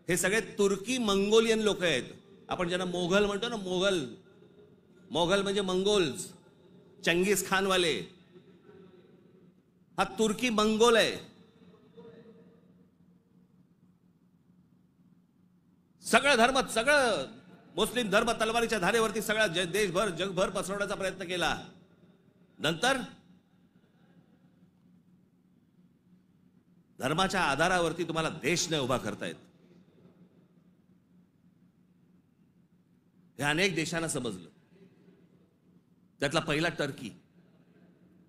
हे सगळे तुर्की मंगोलियन लोक आहेत. आपण ज्यांना मोघल म्हणतो ना, मोगल म्हणजे मंगोल्स, चंगीज खानवाले. हा तुर्की मंगोल आहे. सगळं धर्म, सगळं मुस्लिम धर्म तलवारीच्या धारेवरती सगळा देशभर जगभर पसरवण्याचा प्रयत्न केला. नंतर धर्माच्या आधारावरती तुम्हाला देश नाही उभा करतायत. हे अनेक देशांना समजलं. त्यातला पहिला टर्की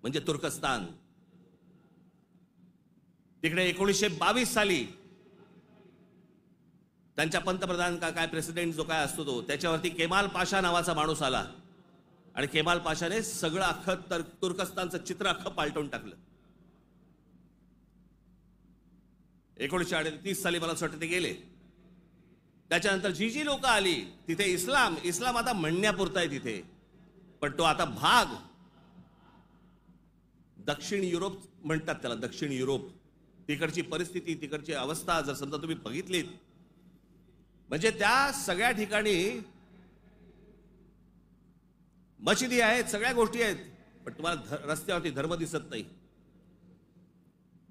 म्हणजे तुर्कस्तान. तिकडे 1922 साली त्यांच्या पंतप्रधान काय प्रेसिडेंट जो काय असतो तो, त्याच्यावरती केमाल पाशा नावाचा माणूस आला आणि केमाल पाशाने सगळं अख्खं तुर्कस्तानचं चित्र अख्खं पालटून टाकलं. 1938 साली मला असं वाटतं ते गेले. त्याच्यानंतर जी लोक आली तिथे इस्लाम आता म्हणण्यापुरता आहे तिथे, पण तो आता भाग दक्षिण युरोप म्हणतात त्याला, दक्षिण युरोप. तिकडची परिस्थिती, तिकडची अवस्था जर समजा तुम्ही बघितलीत, म्हणजे त्या सगळ्या ठिकाणी मशिदी आहेत, सगळ्या गोष्टी आहेत, पण तुम्हाला रस्त्यावरती धर्म दिसत नाही.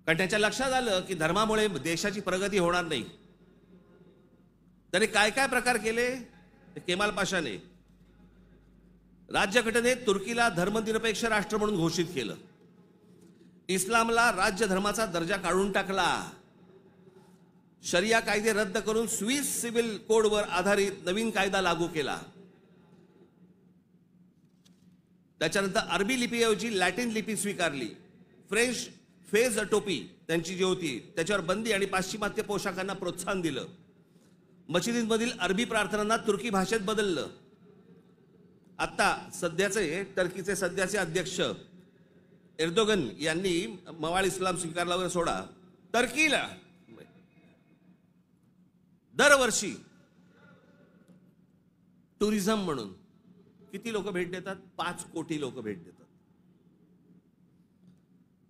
कारण त्याच्या लक्षात आलं की धर्मामुळे देशाची प्रगती होणार नाही. त्याने काय काय प्रकार केले. केमाल पाशाने राज्यघटनेत तुर्कीला धर्मनिरपेक्ष राष्ट्र म्हणून घोषित केलं. इस्लामला राज्य धर्माचा दर्जा काढून टाकला. शरिया कायदे रद्द करून स्विस सिव्हिल कोडवर आधारित नवीन कायदा लागू केला. त्याच्यानंतर अरबी लिपीऐवजी लॅटिन लिपी स्वीकारली. फ्रेंच फेज टोपी त्यांची जी होती त्याच्यावर बंदी आणि पाश्चिमात्य पोशाखांना प्रोत्साहन दिलं. मशिदींमधील अरबी प्रार्थनांना तुर्की भाषेत बदललं. आता सध्याचे टर्कीचे सध्याचे अध्यक्ष एर्दोगन यांनी मवाळ इस्लाम स्वीकारला वगैरे सोडा, टर्कीला दरवर्षी टुरिझम म्हणून किती लोक भेट देतात? 5 कोटी लोक भेट देतात.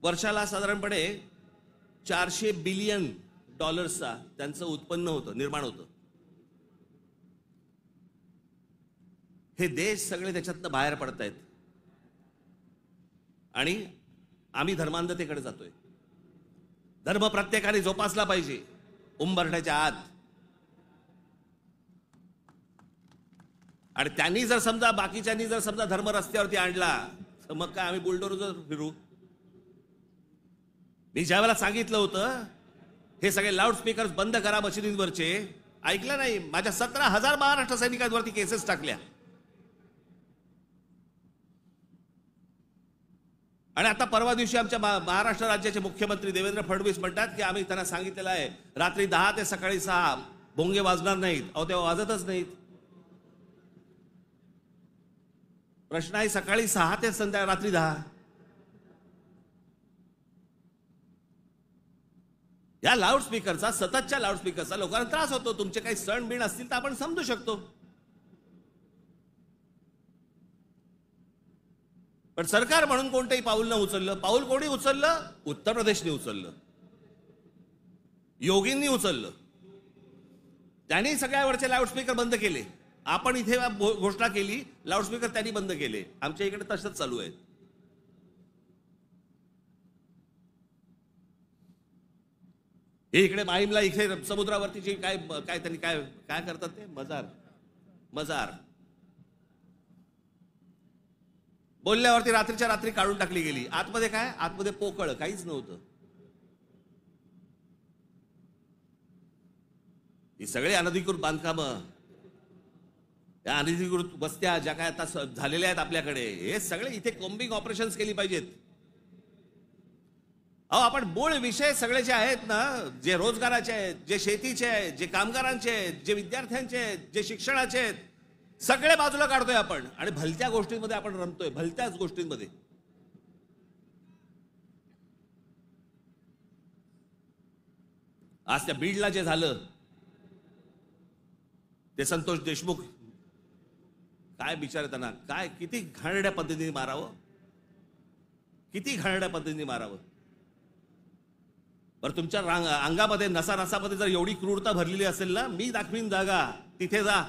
वर्षाला साधारणपणे $400 बिलियन त्यांचं उत्पन्न होतं, निर्माण होतं. हे देश सगळे त्याच्यातनं बाहेर पडतायत आणि आम्ही धर्मांधतेकडे जातोय. धर्म प्रत्येकाने जोपासला पाहिजे उंबरठ्याच्या आत. आणि त्यांनी जर समजा बाकीच्यांनी जर समजा धर्म रस्त्यावरती आणला तर मग काय आम्ही बुलडोजर फिरू? मी ज्या वेळेला सांगितलं होतं हे सगळे लाऊडस्पीकर बंद करा मशिदींवरचे, ऐकलं नाही. माझ्या 17,000 महाराष्ट्र सैनिकांवरती केसेस टाकल्या. आणि आता परवा दिवशी आमच्या महाराष्ट्र राज्याचे मुख्यमंत्री देवेंद्र फडणवीस म्हणतात की आम्ही त्यांना सांगितलेलं आहे रात्री 10 ते सकाळी 6 भोंगे वाजणार नाहीत. अहो तेव्हा वाजतच नाहीत. प्रश्न आहे सकाळी 6 ते रात्री 10. या लाऊडस्पीकरचा, सततच्या लाऊडस्पीकरचा लोकांना त्रास होतो. तुमचे काही सण बिण असतील तर आपण समजू शकतो, पण सरकार म्हणून कोणतंही पाऊल न उचललं. पाऊल कोणी उचललं? उत्तर प्रदेशने उचललं, योगींनी उचललं. त्यांनी सगळ्यावरचे लाऊडस्पीकर बंद केले. आपण इथे घोषणा केली, लाऊडस्पीकर त्यांनी बंद केले. आमच्या इकडे तसंच चालू आहे. हे इकडे माहीमला इथे समुद्रावरती जे काय त्यांनी काय काय करतात ते मजार बोलल्यावरती रात्रीच्या रात्री काढून टाकली गेली. आतमध्ये काय? आतमध्ये पोकळ काहीच नव्हतं. ही सगळे अनधिकृत बांधकामं, या अनधिकृत वस्त्या ज्या काय आता झालेल्या आहेत आपल्याकडे, हे सगळे इथे कॉम्बिंग ऑपरेशन्स केली पाहिजेत. अहो आपण मूळ विषय सगळे जे आहेत ना, जे रोजगाराचे आहेत, जे शेतीचे आहेत, जे कामगारांचे आहेत, जे विद्यार्थ्यांचे आहेत, जे शिक्षणाचे आहेत, सगळे बाजूला काढतोय आपण आणि भलत्या गोष्टींमध्ये आपण रमतोय. भलत्याच गोष्टींमध्ये. आज त्या बीडला जे झालं ते संतोष देशमुख, काय बिचारे त्यांना काय किती घाणेरड्या पद्धतीने मारावं, किती घाणेरड्या पद्धतीने मारावं. बरं तुमच्या अंगामध्ये नसामध्ये जर एवढी क्रूरता भरलेली असेल ना, मी दाखवीन जागा, तिथे जा.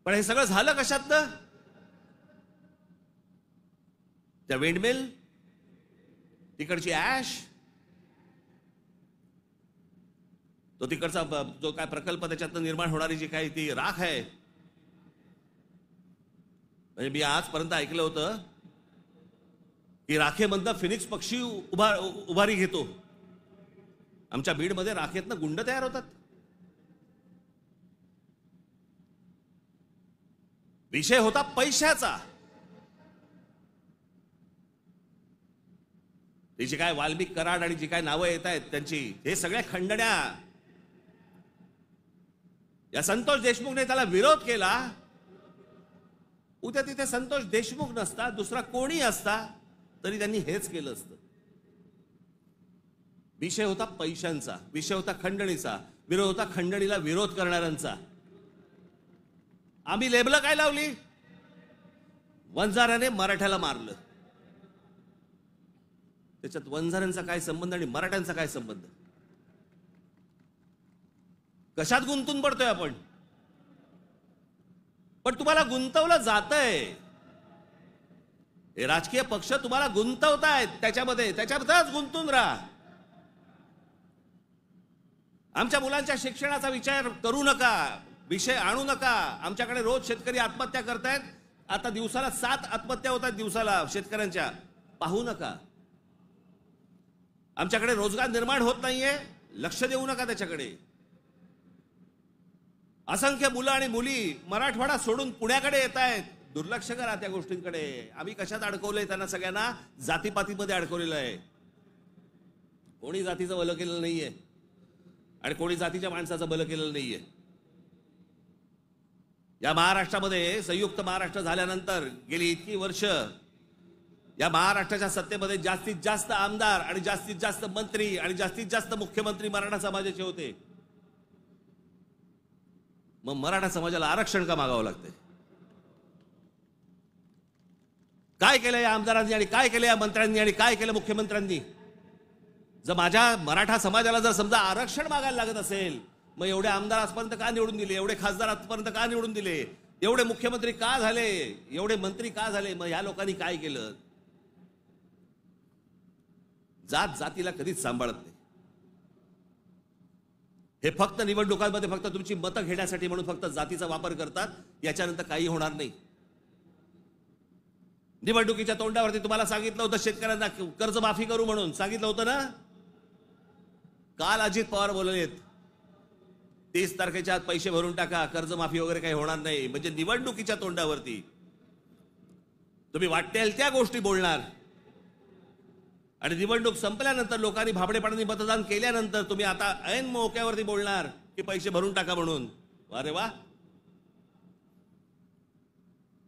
पण हे सगळं झालं कशातनं? त्या विंडमिल, तिकडची ऍश, तो तिकडचा जो काय प्रकल्प, त्याच्यातनं निर्माण होणारी जी काही ती राख आहे. म्हणजे मी आजपर्यंत ऐकलं होतं की राखेमधनं फिनिक्स पक्षी उभारी घेतो. आमच्या बीडमध्ये राखेतनं गुंड तयार होतात. विषय होता पैशाचा. ती जी काय वाल्मिक कराड आणि जी काय नावं येत आहेत त्यांची, हे सगळ्या खंडण्या. या संतोष देशमुखने त्याला विरोध केला. उद्या तिथे संतोष देशमुख नसता, दुसरा कोणी असता तरी त्यांनी हेच केलं असतं. विषय होता पैशांचा, विषय होता खंडणीचा, विरोध होता खंडणीला विरोध करणाऱ्यांचा. आम्ही लेबल काय लावली? वंजाराने मराठ्याला मारलं. त्याच्यात वंजाऱ्यांचा काय संबंध आणि मराठ्यांचा काय संबंध? कशात गुंतून पडतोय आपण? पण तुम्हाला गुंतवलं जातंय. हे राजकीय पक्ष तुम्हाला गुंतवतायत त्याच्यामध्ये, त्याच्यातच गुंतून राहा. आमच्या मुलांच्या शिक्षणाचा विचार करू नका, विषय आणू नका. आमच्याकडे रोज शेतकरी आत्महत्या करतायत. आता दिवसाला 7 आत्महत्या होत आहेत दिवसाला शेतकऱ्यांच्या. पाहू नका. आमच्याकडे रोजगार निर्माण होत नाहीये, लक्ष देऊ नका त्याच्याकडे. असंख्य मुलं आणि मुली मराठवाडा सोडून पुण्याकडे येत आहेत. दुर्लक्ष करा त्या गोष्टींकडे. आम्ही कशात अडकवलंय त्यांना? सगळ्यांना जातीपातीमध्ये अडकवलेलं आहे. कोणी जातीचं भलं केलेलं नाहीये आणि कोणी जातीच्या माणसाचं भलं केलेलं नाहीये. या महाराष्ट्रामध्ये संयुक्त महाराष्ट्र झाल्यानंतर गेली इतकी वर्ष या महाराष्ट्राच्या सत्तेमध्ये जास्तीत जास्त आमदार आणि जास्तीत जास्त मंत्री आणि जास्तीत जास्त मुख्यमंत्री मराठा समाजाचे होते. मग मराठा समाजाला आरक्षण का मागावं लागतंय? काय केलं या आमदारांनी आणि काय केलं या मंत्र्यांनी आणि काय केलं मुख्यमंत्र्यांनी? जर माझ्या मराठा समाजाला जर समजा आरक्षण मागायला लागत असेल, मग एवढे आमदार आजपर्यंत का निवडून दिले? एवढे खासदार आजपर्यंत का निवडून दिले? एवढे मुख्यमंत्री का झाले? एवढे मंत्री का झाले? मग या लोकांनी काय केलं? जात जातीला कधीच सांभाळत नाही. हे फक्त निवडणुकांमध्ये फक्त तुमची मतं घेण्यासाठी म्हणून फक्त जातीचा वापर करतात. याच्यानंतर काही होणार नाही. निवडणुकीच्या तोंडावरती तुम्हाला सांगितलं होतं शेतकऱ्यांना कर्जमाफी करू म्हणून, सांगितलं होतं ना? काल अजित पवार बोललेत 30 तारखेच्या आत पैसे भरून टाका, कर्जमाफी वगैरे काही होणार नाही. म्हणजे निवडणुकीच्या तोंडावरती तुम्ही वाटेल त्या गोष्टी बोलणार आणि निवडणूक संपल्यानंतर लोकांनी भाबडेपणाने मतदान केल्यानंतर तुम्ही आता ऐन मोक्यावरती बोलणार की पैसे भरून टाका म्हणून. अरे वा.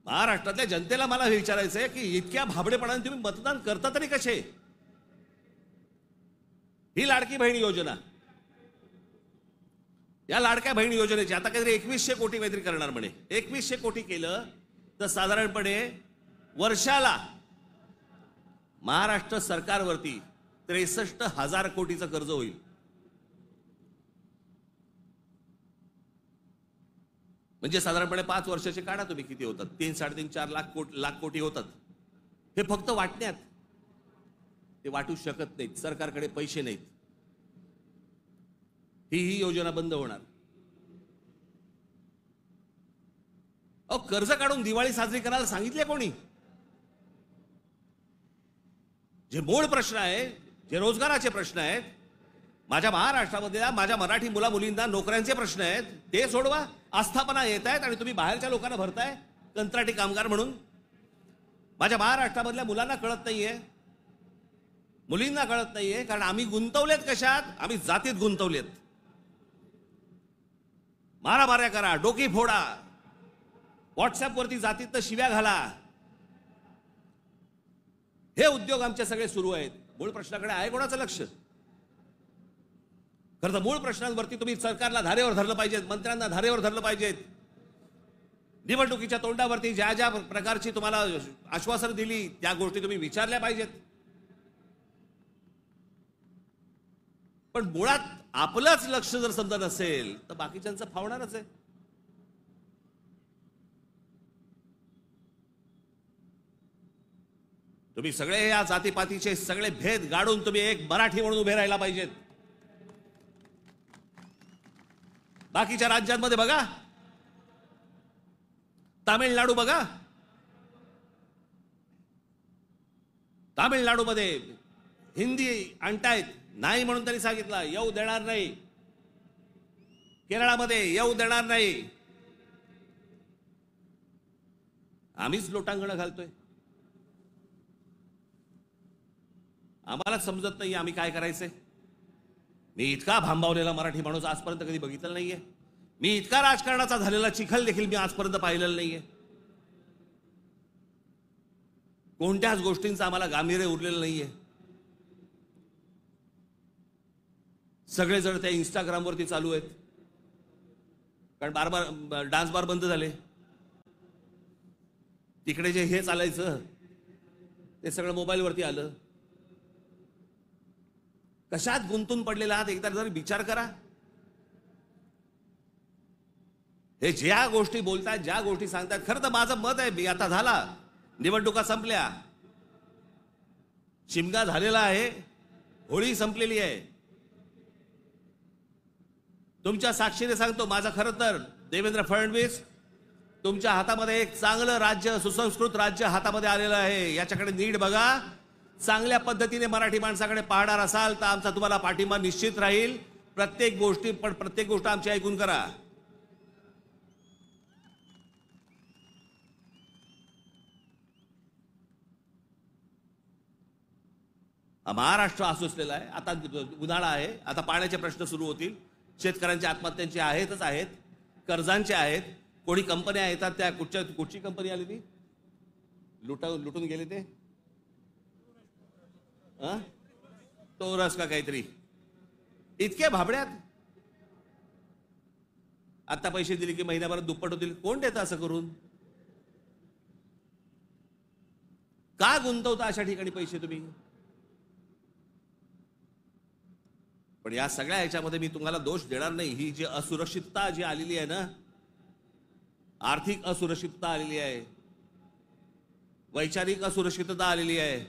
महाराष्ट्रातल्या जनतेला मला हे विचारायचंय की इतक्या भाबडेपणाने तुम्ही मतदान करता तरी कसे? ही लाडकी बहीण योजना, या लाडक्या बहीण योजनेची आता काहीतरी 2100 कोटी काहीतरी करणार म्हणे. 2100 कोटी केलं तर साधारणपणे वर्षाला महाराष्ट्र सरकारवरती 63,000 कोटीचं कर्ज होईल. म्हणजे साधारणपणे 5 वर्षाचे काढा तुम्ही, किती होतात? 3-3.5-4 लाख कोटी होतात. हे फक्त वाटण्यात. ते वाटू शकत नाहीत, सरकारकडे पैसे नाहीत. ही योजना बंद होणार. कर्ज काढून दिवाळी साजरी करायला सांगितले कोणी? जे मूळ प्रश्न आहे, जे रोजगाराचे प्रश्न आहेत, माझ्या महाराष्ट्रामध्ये माझ्या मराठी मुला मुलींना नोकऱ्यांचे प्रश्न आहेत, ते सोडवा. आस्थापना येत आहेत आणि तुम्ही बाहेरच्या लोकांना भरताय कंत्राटी कामगार म्हणून. माझ्या महाराष्ट्रामधल्या मुलांना कळत नाहीये, मुलींना कळत नाहीये, कारण आम्ही गुंतवलेत कशात? आम्ही जातीत गुंतवलेत. मारामाऱ्या करा, डोकी फोडा, व्हॉट्सअपवरती जातीत शिव्या घाला, हे उद्योग आमचे सगळे सुरू आहेत. मूळ प्रश्नाकडे आहे कोणाचं लक्ष? खरं तर मूळ प्रश्नांवरती तुम्ही सरकारला धारेवर धरलं पाहिजे, मंत्र्यांना धारेवर धरलं पाहिजे. निवडणुकीच्या तोंडावरती ज्या ज्या प्रकारची तुम्हाला आश्वासन दिली त्या गोष्टी तुम्ही विचारल्या पाहिजेत. पण मुळात आपलंच लक्ष जर समजा नसेल तर बाकीच्यांचं फावणारच आहे. तुम्ही सगळे या जातीपातीचे सगळे भेद गाडून तुम्ही एक मराठी म्हणून उभे राहायला पाहिजेत. बाकीच्या राज्यांमध्ये बघा, तामिळनाडू बघा, तामिळनाडूमध्ये हिंदी आणतायत, नाही म्हणून त्यांनी सांगितलं येऊ देणार नाही. केरळामध्ये येऊ देणार नाही. आम्हीच लोटांगण घालतोय. आम्हाला समजत नाही आम्ही काय करायचंय. मी इतका भांबावलेला मराठी माणूस आजपर्यंत कधी बघितलं नाहीये. मी इतका राजकारणाचा झालेला चिखल देखील मी आजपर्यंत पाहिलेलं नाहीये. कोणत्याच गोष्टींचं आम्हाला गांभीर्य उरलेलं नाहीये. सगळेजण त्या इंस्टाग्रामवरती चालू आहेत, कारण बार डान्स बार बंद झाले. तिकडे जे हे चालायचं ते सगळं मोबाईलवरती आलं. कशात गुंतून पडलेला आहात एकदा जरी विचार करा. हे ज्या गोष्टी बोलतायत, ज्या गोष्टी सांगतायत, खरं तर माझं मत आहे, मी आता झाला, निवडणुका संपल्या, शिमगा झालेला आहे, होळी संपलेली आहे. तुमच्या साक्षीने सांगतो, माझं खरं तर देवेंद्र फडणवीस तुमच्या हातामध्ये एक चांगलं राज्य, सुसंस्कृत राज्य हातामध्ये आलेलं आहे. याच्याकडे नीट बघा. चांगल्या पद्धतीने मराठी माणसाकडे पाहणार असाल तर आमचा तुम्हाला पाठिंबा निश्चित राहील. प्रत्येक गोष्ट आमची ऐकून करा. महाराष्ट्र आसुसलेला आहे. आता उन्हाळा आहे, आता पाण्याचे प्रश्न सुरू होतील. शेतकऱ्यांच्या आत्महत्यांचे आहेतच आहेत, कर्जांचे आहेत. कोणी कंपन्या येतात, त्या कुठची कंपनी आली ती लुटून गेले ते तोरस का काहीतरी, इतके भाबड्यात. आता पैसे दिले की महिन्याभरात दुप्पट होतील. कोण देतं असं करून? का गुंतवता अशा ठिकाणी पैसे तुम्ही? पण या सगळ्या ह्याच्यामध्ये मी तुम्हाला दोष देणार नाही. ही जी असुरक्षितता जी आलेली आहे ना, आर्थिक असुरक्षितता आलेली आहे, वैचारिक असुरक्षितता आलेली आहे,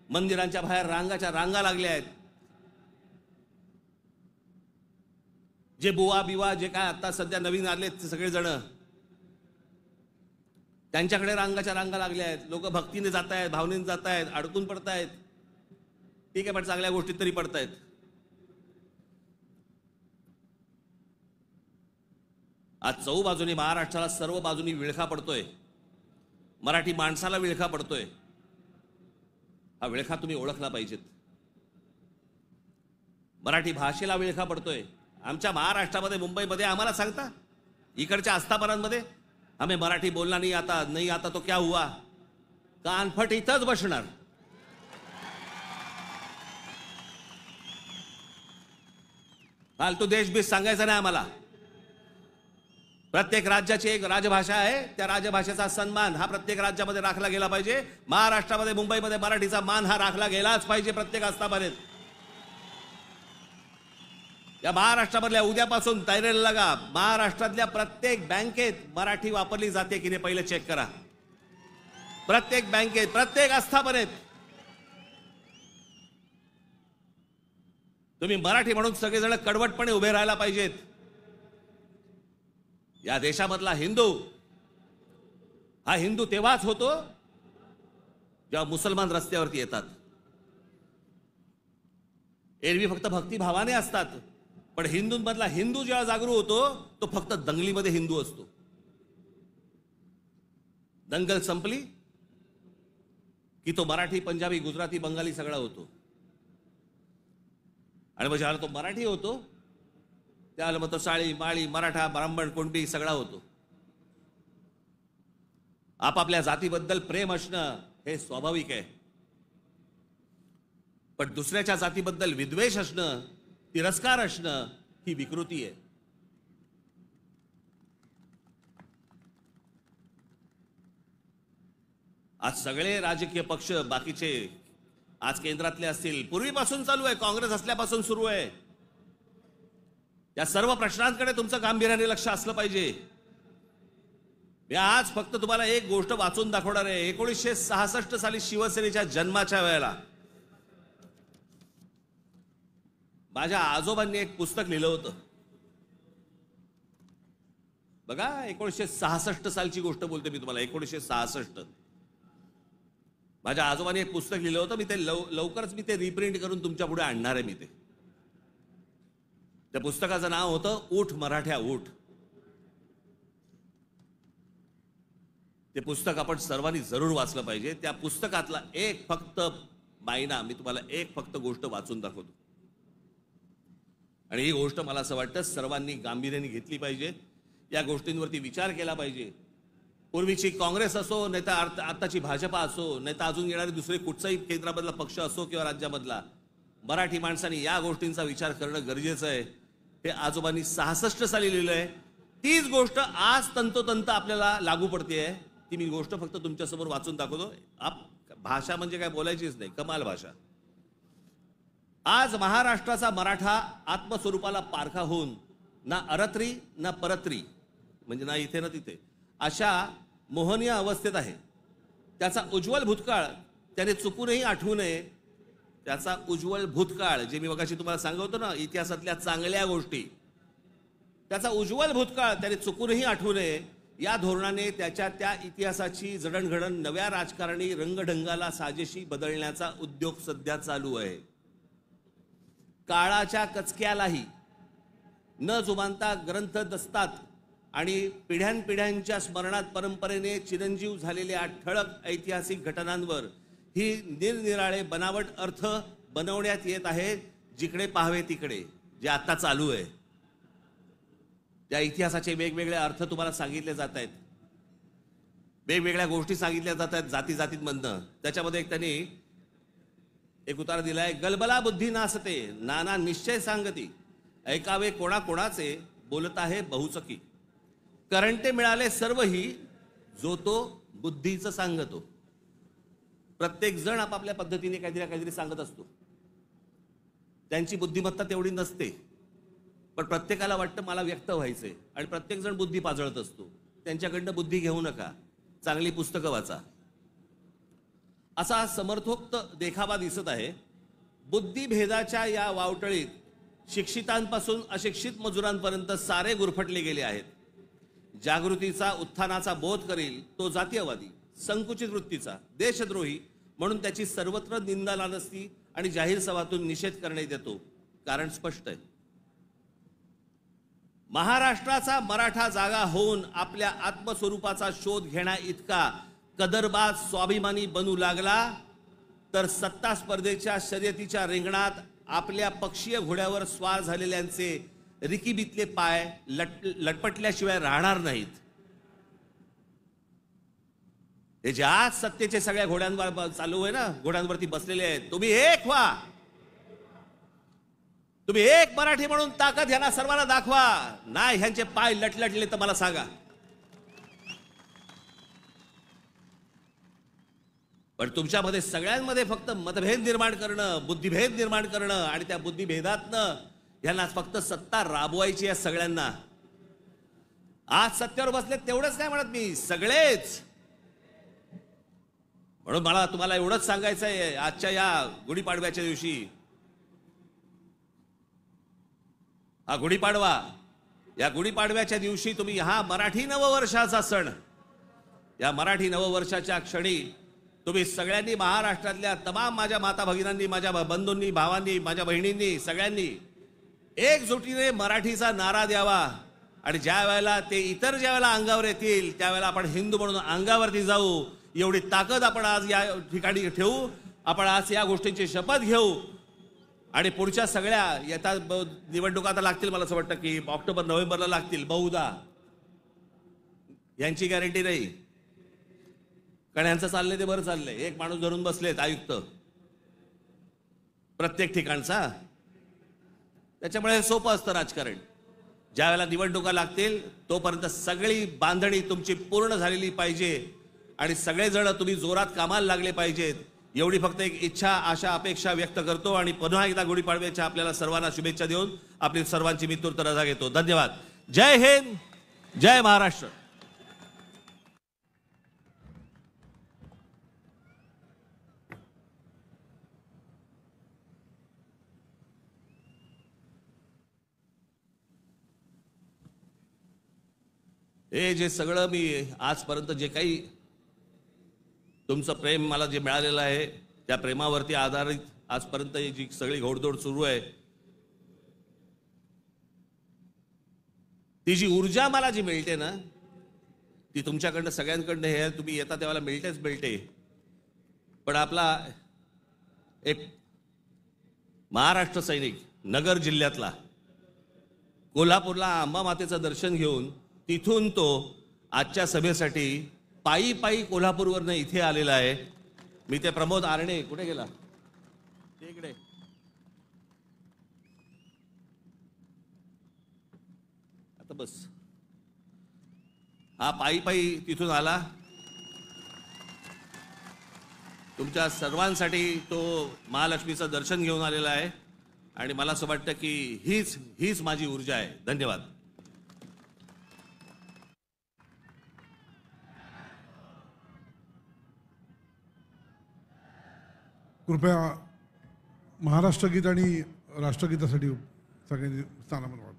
मंदिरांच्या बाहेर रांगा लागल्या आहेत. जे बुवा बिवा जे काय आता सध्या नवीन आले ते सगळेजण, त्यांच्याकडे रांगा लागल्या आहेत. लोक भक्तीने जात आहेत, भावनेने जात आहेत, अडकून पडतायत. ठीक आहे, पण चांगल्या गोष्टीत तरी पडतायत. आज चहूबाजूनी महाराष्ट्राला सर्व बाजूनी विळखा पडतोय. मराठी माणसाला विळखा पडतोय. हा विळखा तुम्ही ओळखला पाहिजेत. मराठी भाषेला विळखा पडतोय. आमच्या महाराष्ट्रामध्ये, मुंबईमध्ये आम्हाला सांगता, इकडच्या आस्थापनांमध्ये आम्ही मराठी बोलना नाही आता तो क्या हुआ, कानफट इथंच बसणार. फालतू देशबीस सांगायचा नाही आम्हाला. प्रत्येक राज्याची एक राजभाषा आहे. त्या राजभाषेचा सन्मान हा प्रत्येक राज्यामध्ये राखला गेला पाहिजे. महाराष्ट्रामध्ये, मुंबईमध्ये मराठीचा मान हा राखला गेलाच पाहिजे प्रत्येक आस्थापनेत. या महाराष्ट्रामधल्या उद्यापासून तयारीला लागा. महाराष्ट्रातल्या प्रत्येक बँकेत मराठी वापरली जाते की नाही पहिले चेक करा. प्रत्येक बँकेत, प्रत्येक आस्थापनेत तुम्ही मराठी म्हणून सगळेजण कडवटपणे उभे राहायला पाहिजेत. या देशामधला हिंदू हा हिंदू तेव्हाच होतो जेव्हा मुसलमान रस्त्यावरती येतात. एरवी फक्त भक्तिभावाने असतात, पण हिंदूंमधला हिंदू जेव्हा जागरूक होतो तो फक्त दंगलीमध्ये हिंदू असतो. दंगल संपली की तो मराठी, पंजाबी, गुजराती, बंगाली सगळा होतो. आणि मग ज्याला तो मराठी होतो त्याला मग तो साळी, माळी, मराठा, ब्राह्मण, कुणबी सगळा होतो. आपापल्या जातीबद्दल प्रेम असणं हे स्वाभाविक आहे, पण दुसऱ्याच्या जातीबद्दल विद्वेष असणं, तिरस्कार असणं ही विकृती आहे. आज सगळे राजकीय पक्ष बाकीचे, आज केंद्रातले असतील, पूर्वीपासून चालू आहे, काँग्रेस असल्यापासून सुरू आहे, या सर्व प्रश्नांकडे तुमचं गांभीर्याने लक्ष असलं पाहिजे. मी आज फक्त तुम्हाला एक गोष्ट वाचून दाखवणार आहे. 1966 साली शिवसेनेच्या जन्माच्या वेळेला माझ्या आजोबांनी एक पुस्तक लिहिलं होतं. बघा, 1966 सालची गोष्ट बोलते मी तुम्हाला. 1966 माझ्या आजोबांनी एक पुस्तक लिहिलं होतं. मी ते लवकरच मी ते रिप्रिंट करून तुमच्या पुढे आणणार आहे. मी त्या पुस्तकाचं नाव होतं ऊठ मराठ्या ऊठ. ते पुस्तक आपण सर्वांनी जरूर वाचलं पाहिजे. त्या पुस्तकातला एक फक्त मायना मी तुम्हाला एक फक्त गोष्ट वाचून दाखवतो. आणि ही गोष्ट मला असं वाटतं सर्वांनी गांभीर्याने घेतली पाहिजे. या गोष्टींवरती विचार केला पाहिजे. पूर्वीची काँग्रेस असो, नाही तर आताची भाजपा असो, नाही तर अजून येणारे दुसरे कुठचाही केंद्रामधला पक्ष असो किंवा राज्यामधला, मराठी माणसांनी या गोष्टींचा विचार करणं गरजेचं आहे. हे आजोबांनी 66 साली लिहिलंय. तीच गोष्ट आज तंतोतंत आपल्याला लागू पडते. ती मी गोष्ट फक्त तुमच्यासमोर वाचून दाखवतो. भाषा म्हणजे काय बोलायचीच नाही, कमाल भाषा. आज महाराष्ट्राचा मराठा आत्मस्वरूपाला पारखा होऊन ना अरत्री ना परत्री, म्हणजे ना इथे ना तिथे, अशा मोहनीय अवस्थेत आहे. त्याचा उज्ज्वल भूतकाळ त्याने चुकूनही आठवू नये. त्याचा उज्ज्वल भूतकाळ, जे मी मगाशी तुम्हाला सांगत होतो ना, इतिहासातल्या चांगल्या गोष्टी, त्याचा उज्ज्वल भूतकाळ त्याने चुकूनही आठवू नये. या धोरणाने त्याच्या त्या इतिहासाची जडणघडण नव्या राजकारणी रंगढंगाला साजेशी बदलण्याचा उद्योग सध्या चालू आहे. काळाच्या कचक्यालाही न जुमानता ग्रंथ दस्तात आणि पिढ्यानपिढ्यांच्या स्मरणात परंपरेने चिरंजीव झालेल्या ठळक ऐतिहासिक घटनांवर ही निरनिराळे बनावट अर्थ बनवण्यात येत आहेत. जिकडे पाहावे तिकडे जे आता चालू आहे, त्या इतिहासाचे वेगवेगळे अर्थ तुम्हाला सांगितले जात आहेत. वेगवेगळ्या गोष्टी सांगितल्या जात आहेत जाती जातींमधनं. त्याच्यामध्ये एक त्यांनी एक उतारा दिलाय. गलबला बुद्धी नासते नाना निश्चय सांगती, ऐकावे कोणाकोणाचे बोलत आहे बहुचकी, करंटे मिळाले सर्वही जो तो बुद्धीचं सांगतो. प्रत्येक जण आपापल्या पद्धतीने काहीतरी सांगत असतो. त्यांची बुद्धिमत्ता तेवढी नसते, पण प्रत्येकाला वाटतं मला व्यक्त व्हायचंय, आणि प्रत्येक जण बुद्धी पाजळत असतो. त्यांच्याकडनं बुद्धी घेऊ नका, चांगली पुस्तकं वाचा, असा समर्थोक्त देखावा दिसत आहे. बुद्धिभेदाच्या या वावटळीत शिक्षितांपासून अशिक्षित मजुरांपर्यंत सारे गुरफटले गेले आहेत. जागृतीचा उत्थानाचा बोध करील तो जातीयवादी, संकुचित वृत्तीचा, देशद्रोही म्हणून त्याची सर्वत्र निंदा नानस्ती आणि जाहीर सभातून निषेध करण्यात येतो. कारण स्पष्ट आहे. महाराष्ट्राचा मराठा जागा होऊन आपल्या आत्मस्वरूपाचा शोध घेण्या इतका कदरबाज स्वाभिमानी बनू लागला तर सत्ता स्पर्धेच्या शर्यतीच्या रिंगणात आपल्या पक्षीय घोड्यावर स्वार झालेल्यांचे रिकीबितले पाय लटपटल्याशिवाय राहणार नाहीत. हे जे आज सत्तेचे सगळ्या घोड्यांवर चालू आहे ना, घोड्यांवरती बसलेले आहेत, तुम्ही एक व्हा. तुम्ही एक मराठी म्हणून ताकद ह्यांना सर्वांना दाखवा. नाही ह्यांचे पाय लटलटले तर मला सांगा. पण तुमच्यामध्ये सगळ्यांमध्ये फक्त मतभेद निर्माण करणं, बुद्धिभेद निर्माण करणं, आणि त्या बुद्धिभेदातनं ह्यांना फक्त सत्ता राबवायची आहे सगळ्यांना. आज सत्तेवर बसले तेवढंच नाही म्हणत मी, सगळेच. म्हणून मला तुम्हाला एवढंच सांगायचं आहे, आजच्या या गुढीपाडव्याच्या दिवशी, हा गुढीपाडवा, या गुढीपाडव्याच्या दिवशी तुम्ही हा मराठी नववर्षाचा सण, या मराठी नववर्षाच्या क्षणी तुम्ही सगळ्यांनी, महाराष्ट्रातल्या तमाम माझ्या माता भगिनींनी, माझ्या बंधूंनी, भावांनी, माझ्या बहिणींनी, सगळ्यांनी एकजुटीने मराठीचा नारा द्यावा. आणि ज्या वेळेला ते इतर ज्या वेळेला अंगावर येतील त्यावेळेला आपण हिंदू म्हणून अंगावरती जाऊ. एवढी ताकद आपण आज या ठिकाणी ठेवू. आपण आज या गोष्टींची शपथ घेऊ. आणि पुढच्या सगळ्या येतात निवडणुका आता लागतील, मला असं वाटतं की ऑक्टोबर नोव्हेंबरला लागतील बहुधा, यांची गॅरंटी नाही. कारण यांचं चाललंय ते बरं चाललंय. एक माणूस धरून बसलेत आयुक्त प्रत्येक ठिकाणचा. त्याच्यामुळे सोपं असतं राजकारण. ज्या वेळेला निवडणुका लागतील तोपर्यंत सगळी बांधणी तुमची पूर्ण झालेली पाहिजे आणि सगळेजण तुम्ही जोरात कामाला लागले पाहिजेत. एवढी फक्त एक इच्छा, आशा, अपेक्षा व्यक्त करतो आणि पुन्हा एकदा गुढीपाडव्याच्या आपल्याला सर्वांना शुभेच्छा देऊन आपली सर्वांची मी तूर्त रजा घेतो. धन्यवाद. जय हिंद, जय महाराष्ट्र. हे जे सगळं मी आजपर्यंत जे काही तुमचं प्रेम मला जे मिळालेलं आहे त्या प्रेमावरती आधारित आजपर्यंत जी सगळी घोडदौड सुरू आहे, ती जी ऊर्जा मला जी मिळते ना, ती तुमच्याकडनं सगळ्यांकडनं हे तुम्ही येता तेव्हा मिळतेच मिळते. पण आपला एक महाराष्ट्र सैनिक नगर जिल्ह्यातला कोल्हापूरला अंबा मातेचं दर्शन घेऊन तिथून तो आजच्या सभेसाठी पायी पायी कोल्हापूरवरनं इथे आलेला आहे. मी ते प्रमोद आरणे कुठे गेला ते इकडे आता बस, हा पायी पायी तिथून आला. तुमच्या सर्वांसाठी तो महालक्ष्मीचं दर्शन घेऊन आलेला आहे आणि मला असं वाटतं की हीच माझी ऊर्जा आहे. धन्यवाद.
कृपया महाराष्ट्र गीत आणि राष्ट्रगीतासाठी सगळ्यांनी स्थानापन्न व्हावं.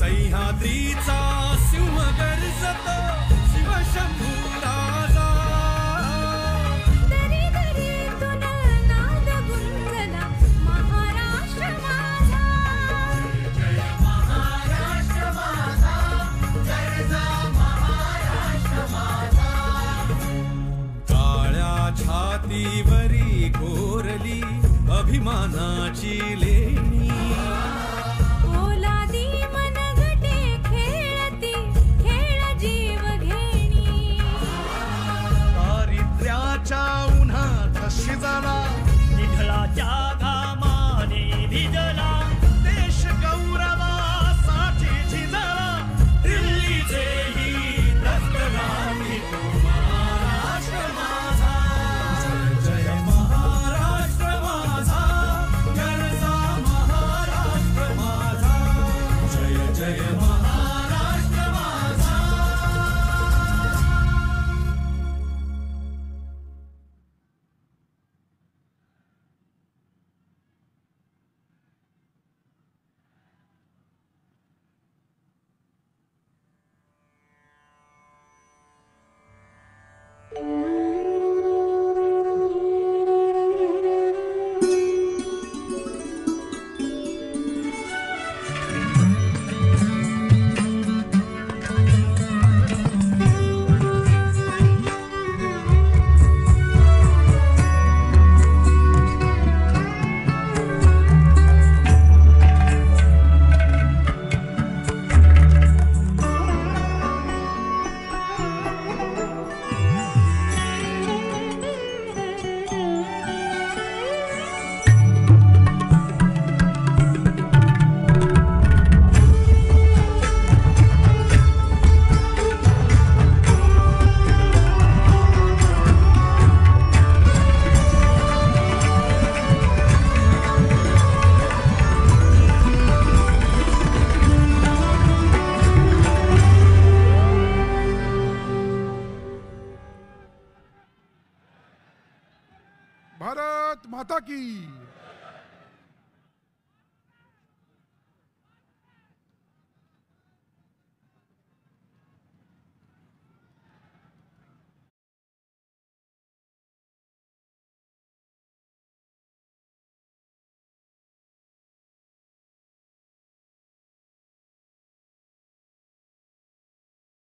सह्याद्रीचा सिंह गर्जत शिवशंभू राजा, दरी दरीतून नाद गुंजला महाराष्ट्र माझा. जय महाराष्ट्र माझा, गर्जा महाराष्ट्र माझा. काळ्या छातीवरी कोरली अभिमानाची लेणी, शिजला निढळाच्या घामाने भिजला देश गौरवासाठी झिजला. दिल्लीचे ही दस्तराणी तो महाराष्ट्र माझा. जय जय महाराष्ट्र माझा, गर्जा महाराष्ट्र माझा. जय जय महाराष्ट्र माझा.
भारत माता की